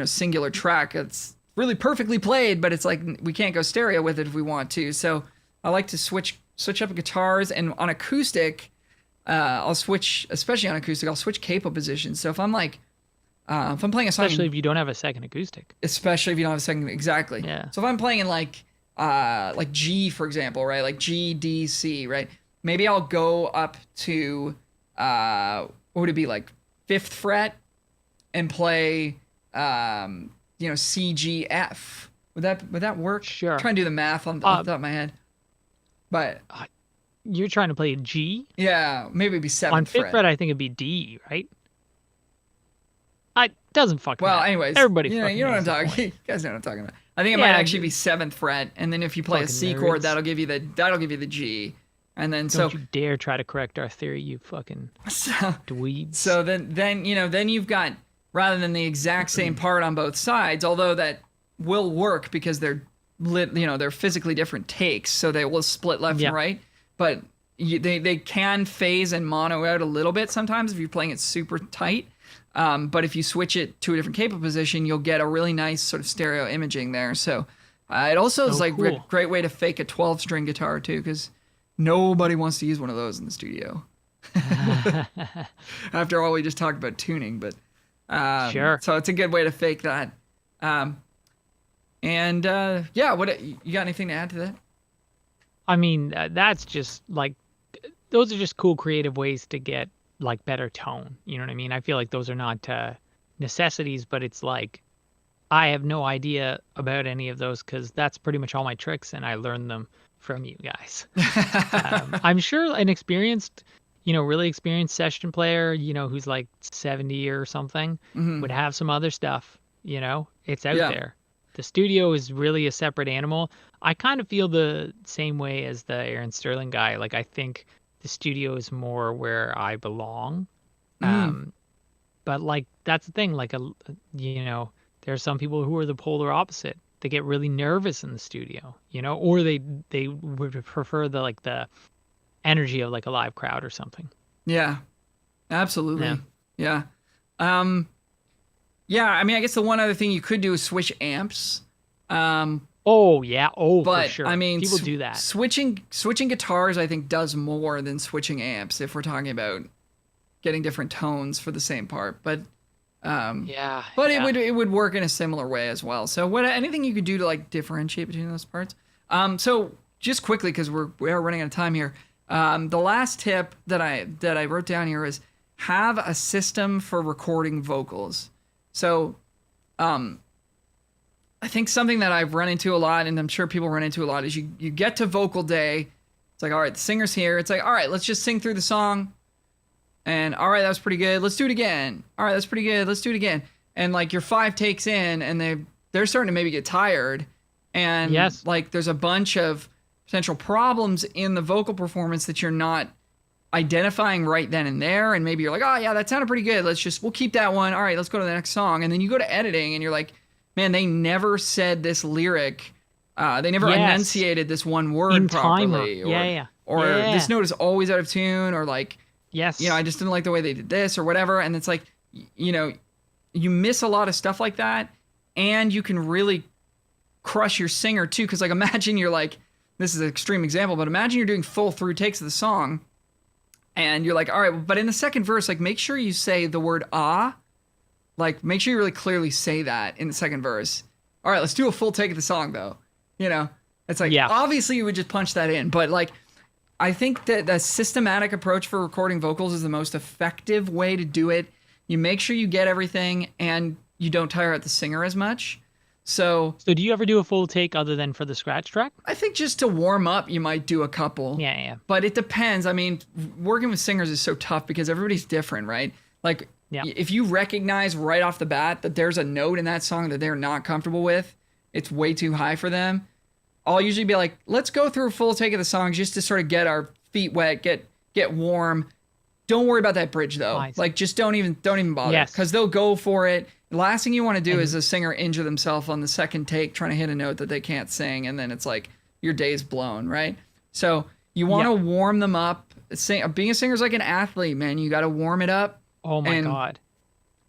S2: singular track. It's really perfectly played, but it's like we can't go stereo with it if we want to. So I like to switch up guitars, and on acoustic, I'll switch, especially on acoustic, I'll switch capo positions. So if I'm like, if I'm playing a song,
S1: especially if you don't have a second acoustic,
S2: exactly.
S1: Yeah.
S2: So if I'm playing in like G, for example, right? Like G, D, C, right? Maybe I'll go up to, what would it be, like 5th fret and play, C, G, F. Would that work?
S1: Sure.
S2: I'm trying to do the math on the top of my head. But
S1: you're trying to play a G?
S2: Yeah, maybe it'd be 7th
S1: on 5th
S2: fret.
S1: fret, I think it'd be D, right? It doesn't fucking matter.
S2: Anyways,
S1: everybody
S2: you know what I'm talking. You guys know what I'm talking about. I think it might actually be 7th fret, and then if you play a C chord, that'll give you the G. And then
S1: don't you dare try to correct our theory, you fucking dweebs.
S2: So then you've got, rather than the exact same part on both sides, although that will work because they're physically different takes, so they will split left and right. But they can phase and mono out a little bit sometimes if you're playing it super tight. But if you switch it to a different capo position, you'll get a really nice sort of stereo imaging there. So it also is like a great way to fake a 12-string guitar too, because nobody wants to use one of those in the studio. After all we just talked about tuning, but
S1: sure.
S2: So it's a good way to fake that. What you got anything to add to that?
S1: I mean, that's just like, those are just cool creative ways to get like better tone. You know what I mean? I feel like those are not necessities, but it's like I have no idea about any of those because that's pretty much all my tricks, and I learned them from you guys. I'm sure an experienced, really experienced session player, who's like 70 or something, would have some other stuff. It's out there. The studio is really a separate animal. I kind of feel the same way as the Aaron Sterling guy. Like, I think the studio is more where I belong. But like, that's the thing. Like, there are some people who are the polar opposite. They get really nervous in the studio, or they would prefer the energy of like a live crowd or something.
S2: Yeah, absolutely. Yeah. I mean, I guess the one other thing you could do is switch amps.
S1: Oh yeah. Oh,
S2: but,
S1: for sure.
S2: I mean,
S1: people do that.
S2: Switching guitars, I think, does more than switching amps if we're talking about getting different tones for the same part. But it would work in a similar way as well. So anything you could do to like differentiate between those parts. So just quickly, because we are running out of time here. The last tip that I wrote down here is have a system for recording vocals. So, I think something that I've run into a lot, and I'm sure people run into a lot, is you get to vocal day. It's like, all right, the singer's here. It's like, all right, let's just sing through the song. And all right, that was pretty good. Let's do it again. All right, that's pretty good. Let's do it again. And like you're 5 takes in, and they're starting to maybe get tired. And like there's a bunch of potential problems in the vocal performance that you're not identifying right then and there. And maybe you're like, oh yeah, that sounded pretty good. We'll keep that one. All right, let's go to the next song. And then you go to editing, and you're like, man, they never said this lyric. They never enunciated this one word
S1: in
S2: properly. Or this note is always out of tune, or like, I just didn't like the way they did this or whatever. And it's like, you miss a lot of stuff like that, and you can really crush your singer too. Cause like, imagine you're like, this is an extreme example, but imagine you're doing full through takes of the song, and you're like, all right, but in the second verse, like make sure you say the word ah. Like, make sure you really clearly say that in the second verse. All right, let's do a full take of the song, though. It's like, obviously you would just punch that in. But, like, I think that the systematic approach for recording vocals is the most effective way to do it. You make sure you get everything, and you don't tire out the singer as much. So
S1: do you ever do a full take other than for the scratch track?
S2: I think just to warm up, you might do a couple.
S1: Yeah.
S2: But it depends. I mean, working with singers is so tough because everybody's different, right? Like, if you recognize right off the bat that there's a note in that song that they're not comfortable with, it's way too high for them, I'll usually be like, let's go through a full take of the song just to sort of get our feet wet, get warm. Don't worry about that bridge though. Like just don't even bother.
S1: Yes.
S2: Because they'll go for it. The last thing you want to do is a singer injure themselves on the second take trying to hit a note that they can't sing, and then it's like your day's blown, right? So you want to warm them up. Being a singer is like an athlete, man. You got to warm it up.
S1: Oh my God.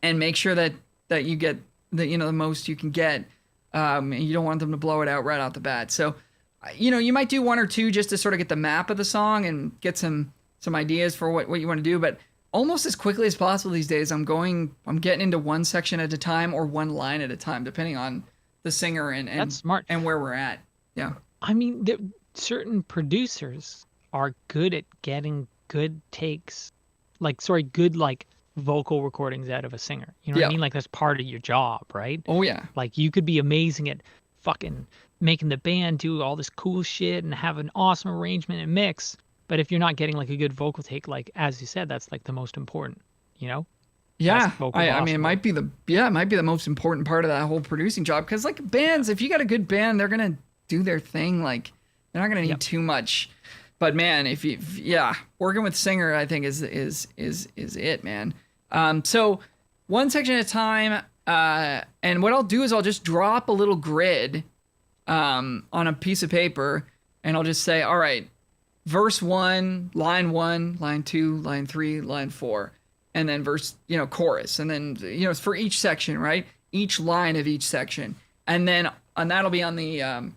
S2: And make sure that you get the most you can get. You don't want them to blow it out right out the bat. So, you might do one or two just to sort of get the map of the song and get some ideas for what you want to do. But almost as quickly as possible these days, I'm getting into one section at a time or one line at a time, depending on the singer and
S1: that's smart
S2: and where we're at. Yeah.
S1: I mean, certain producers are good at getting good takes, good vocal recordings out of a singer. You know what I mean? Like that's part of your job, right?
S2: Oh yeah.
S1: Like you could be amazing at fucking making the band do all this cool shit and have an awesome arrangement and mix, but if you're not getting like a good vocal take, like as you said, that's like the most important,
S2: Yeah. I mean, it might be the most important part of that whole producing job, because like bands, if you got a good band, they're gonna do their thing. Like they're not gonna need too much. But man, if working with singer, I think is it, man. So one section at a time. And what I'll do is I'll just drop a little grid, on a piece of paper, and I'll just say, all right, verse 1, line 2, line 3, line 4, and then verse, chorus, and then it's for each section, right? Each line of each section, and that'll be on the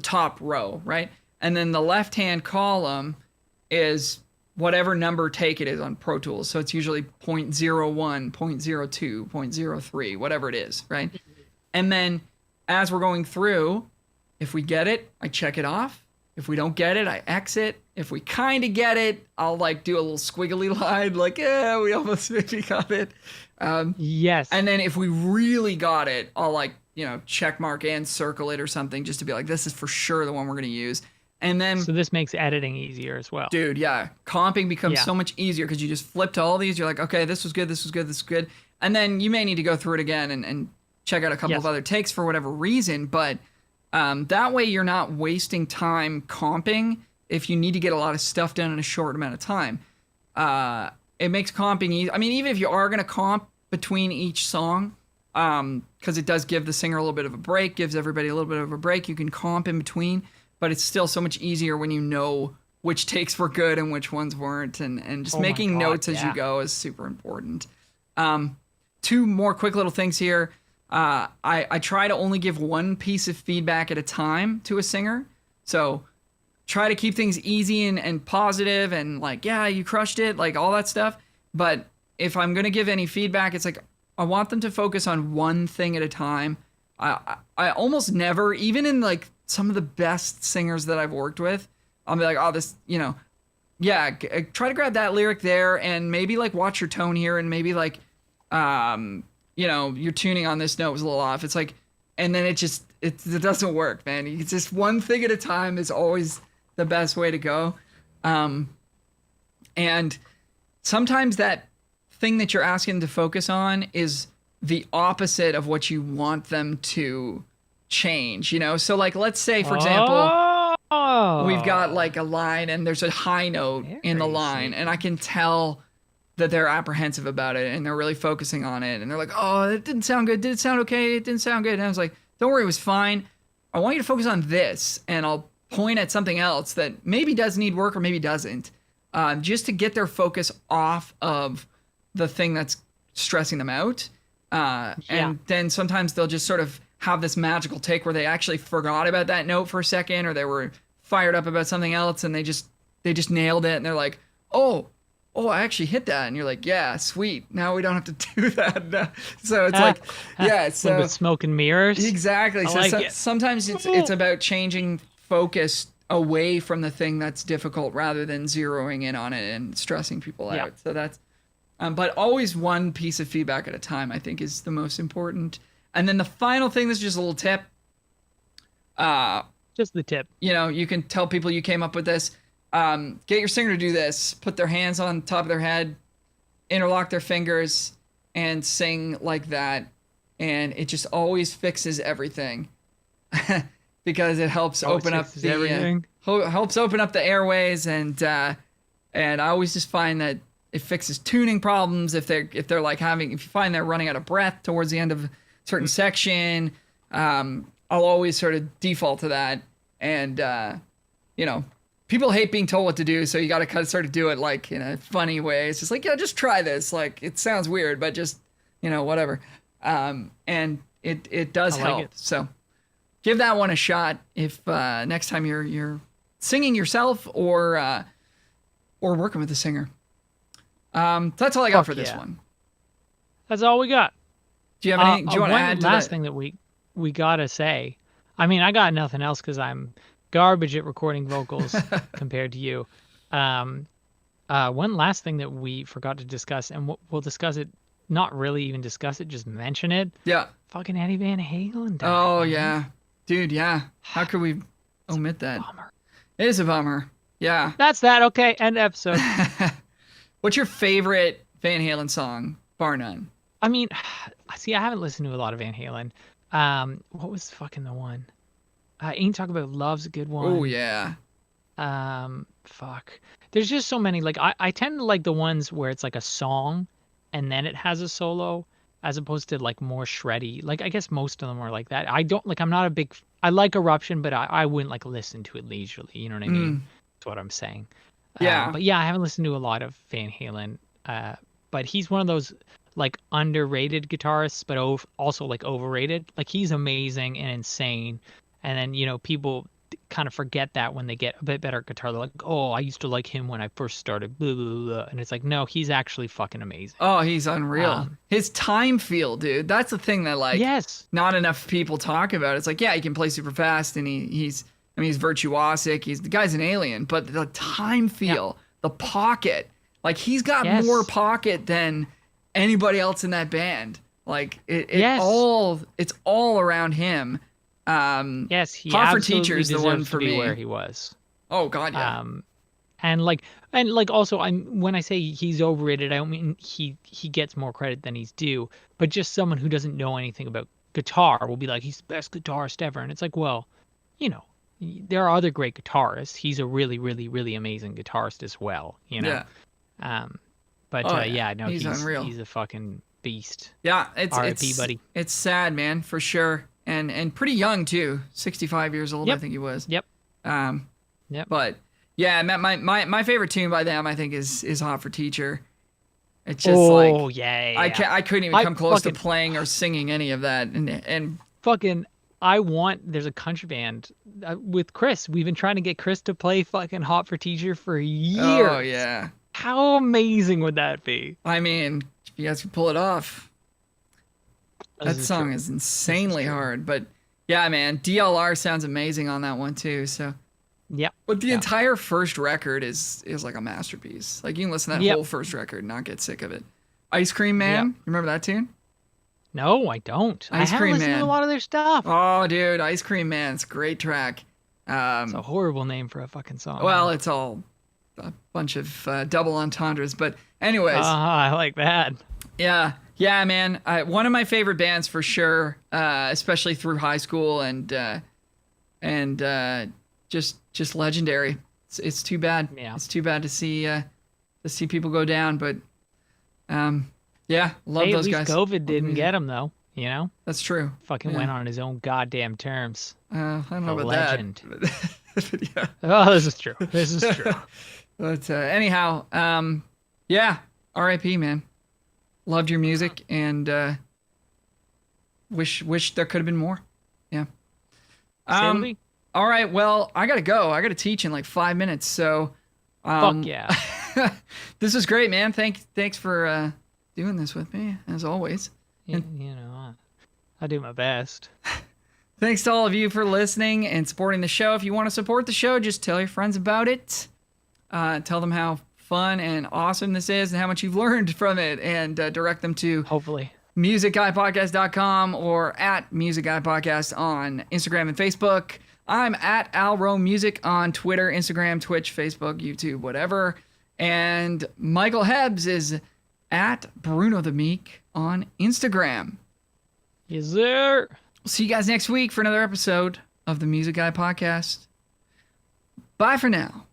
S2: top row, right? And then the left-hand column is whatever number take it is on Pro Tools. So it's usually 0.01, 0.02, 0.03, whatever it is, right? And then as we're going through, if we get it, I check it off. If we don't get it, I exit. If we kind of get it, I'll like do a little squiggly line, like, yeah, we almost maybe got it.
S1: Yes.
S2: And then if we really got it, I'll like, check mark and circle it or something, just to be like, this is for sure the one we're going to use. And then,
S1: so this makes editing easier as well.
S2: Dude, yeah. Comping becomes so much easier because you just flip to all these. You're like, okay, this was good, this was good, this was good. And then you may need to go through it again and check out a couple of other takes for whatever reason. But that way you're not wasting time comping if you need to get a lot of stuff done in a short amount of time. It makes comping easy. I mean, even if you are going to comp between each song, because it does give the singer a little bit of a break, gives everybody a little bit of a break, you can comp in between. But it's still so much easier when you know which takes were good and which ones weren't, and just making notes as you go is super important. Two more quick little things here. I try to only give one piece of feedback at a time to a singer. So try to keep things easy and positive and like, yeah, you crushed it, like all that stuff. But if I'm going to give any feedback, it's like I want them to focus on one thing at a time. I almost never, even in like some of the best singers that I've worked with, I'll be like, oh, this, try to grab that lyric there and maybe like watch your tone here and maybe like, your tuning on this note was a little off. It's like, and then it doesn't work, man. It's just one thing at a time is always the best way to go. And sometimes that thing that you're asking to focus on is the opposite of what you want them to change, So like, let's say, for example, we've got like a line and there's a high note in the line, and I can tell that they're apprehensive about it and they're really focusing on it. And they're like, oh, it didn't sound good. Did it sound okay? It didn't sound good. And I was like, don't worry, it was fine. I want you to focus on this. And I'll point at something else that maybe does need work or maybe doesn't, just to get their focus off of the thing that's stressing them out. And then sometimes they'll just sort of have this magical take where they actually forgot about that note for a second, or they were fired up about something else and they just nailed it. And they're like, oh, I actually hit that. And you're like, yeah, sweet. Now we don't have to do that. So it's like, yeah. So
S1: a little bit smoke and mirrors.
S2: Exactly. Sometimes it's about changing focus away from the thing that's difficult rather than zeroing in on it and stressing people out. So that's, but always one piece of feedback at a time, I think, is the most important. And then the final thing, this is just a little tip.
S1: Just the tip.
S2: You can tell people you came up with this. Get your singer to do this. Put their hands on top of their head, interlock their fingers, and sing like that. And it just always fixes everything. because it helps
S1: Oh, it
S2: open up
S1: fixes
S2: the
S1: everything.
S2: helps open up the airways, and I always just find that it fixes tuning problems if they're like if you find they're running out of breath towards the end of a certain section. I'll always sort of default to that, and you know, people hate being told what to do, so you got to kind of sort of do it like in a funny way. It's just like, yeah, just try this. Like, it sounds weird, but just, whatever. And it does
S1: I like
S2: help.
S1: it.
S2: So give that one a shot if next time you're singing yourself or working with a singer. That's all I got
S1: Fuck
S2: for this
S1: yeah.
S2: one.
S1: That's all we got.
S2: Do you have anything? Do you want to
S1: one
S2: add to
S1: last
S2: that?
S1: thing that we gotta say? I mean, I got nothing else because I'm garbage at recording vocals compared to you. One last thing that we forgot to discuss, and we'll discuss it. Not really even discuss it, just mention it.
S2: Yeah.
S1: Fucking Eddie Van Halen died.
S2: Oh,
S1: man.
S2: yeah. Dude, yeah. How could we omit that?
S1: Bummer.
S2: It is a bummer. Yeah.
S1: That's that. Okay, end episode.
S2: What's your favorite Van Halen song, bar none?
S1: I mean, see, I haven't listened to a lot of Van Halen. What was fucking the one? Ain't Talk About Love's a good one.
S2: Oh, yeah.
S1: Fuck. There's just so many. Like, I tend to like the ones where it's like a song and then it has a solo, as opposed to like more shreddy. Like, I guess most of them are like that. I'm not a big, I like Eruption, but I wouldn't like listen to it leisurely. You know what I mean? That's what I'm saying.
S2: Yeah.
S1: But yeah, I haven't listened to a lot of Van Halen. But he's one of those like underrated guitarists, but also like overrated. Like, he's amazing and insane. And then, people kind of forget that when they get a bit better at guitar. They're like, oh, I used to like him when I first started, blah, blah, blah. And it's like, no, he's actually fucking amazing.
S2: Oh, he's unreal. His time feel, dude. That's the thing that, like,
S1: Yes.
S2: not enough people talk about. It's like, yeah, he can play super fast, and he's virtuosic. The guy's an alien, but the time feel, the pocket, like, he's got more pocket than anybody else in that band. Like, it's all around him.
S1: Yes, he
S2: Hot for
S1: absolutely
S2: Teacher is the
S1: deserves
S2: one for
S1: to be
S2: me.
S1: where he was.
S2: Oh God, yeah.
S1: And also, when I say he's overrated, I don't mean he gets more credit than he's due, but just someone who doesn't know anything about guitar will be like, he's the best guitarist ever. And it's like, well, there are other great guitarists. He's a really, really, really amazing guitarist as well,
S2: Yeah.
S1: But
S2: he's unreal.
S1: He's a fucking beast.
S2: Yeah,
S1: R.I.P., buddy.
S2: It's sad, man, for sure. And pretty young too. 65 years old, I think he was.
S1: Yep.
S2: Yep. But yeah, my favorite tune by them, I think, is Hot for Teacher. It's just
S1: yeah.
S2: I couldn't even come close to playing or singing any of that. And
S1: fucking, there's a country band with Chris. We've been trying to get Chris to play fucking Hot for Teacher for years.
S2: Oh yeah.
S1: How amazing would that be?
S2: I mean, if you guys could pull it off. That song is insanely hard, but yeah, man, DLR sounds amazing on that one too. So,
S1: yep.
S2: But the entire first record is like a masterpiece. Like, you can listen to that whole first record and not get sick of it. Ice Cream Man, you remember that tune?
S1: No, I don't.
S2: Ice
S1: I haven't
S2: Cream
S1: listened
S2: Man.
S1: to a lot of their stuff.
S2: Oh, dude, Ice Cream Man, it's a great track.
S1: It's a horrible name for a fucking song.
S2: Well, it's all a bunch of double entendres, but anyways.
S1: I like that.
S2: Yeah, man. One of my favorite bands for sure, especially through high school, and just legendary. It's too bad.
S1: Yeah.
S2: It's too bad to see people go down, but yeah, love those guys.
S1: At least COVID didn't get him though.
S2: That's true.
S1: Fucking went on his own goddamn terms.
S2: I don't know about
S1: legend.
S2: that. Yeah.
S1: Oh, this is true. This is true.
S2: But anyhow, yeah, R.I.P. man. Loved your music and wish there could have been more. Yeah. All right. Well, I gotta go. I gotta teach in like 5 minutes. So.
S1: Fuck yeah.
S2: This is great, man. Thanks for doing this with me as always.
S1: I do my best.
S2: Thanks to all of you for listening and supporting the show. If you want to support the show, just tell your friends about it. Tell them how fun and awesome this is and how much you've learned from it, and direct them to
S1: hopefully
S2: musicguypodcast.com or at musicguypodcast on Instagram and Facebook. I'm at alromusic on Twitter, Instagram, Twitch, Facebook, YouTube, whatever. And Michael Hebbs is at Bruno the Meek on Instagram.
S1: Yes, sir.
S2: See you guys next week for another episode of the Music Guy podcast. Bye for now.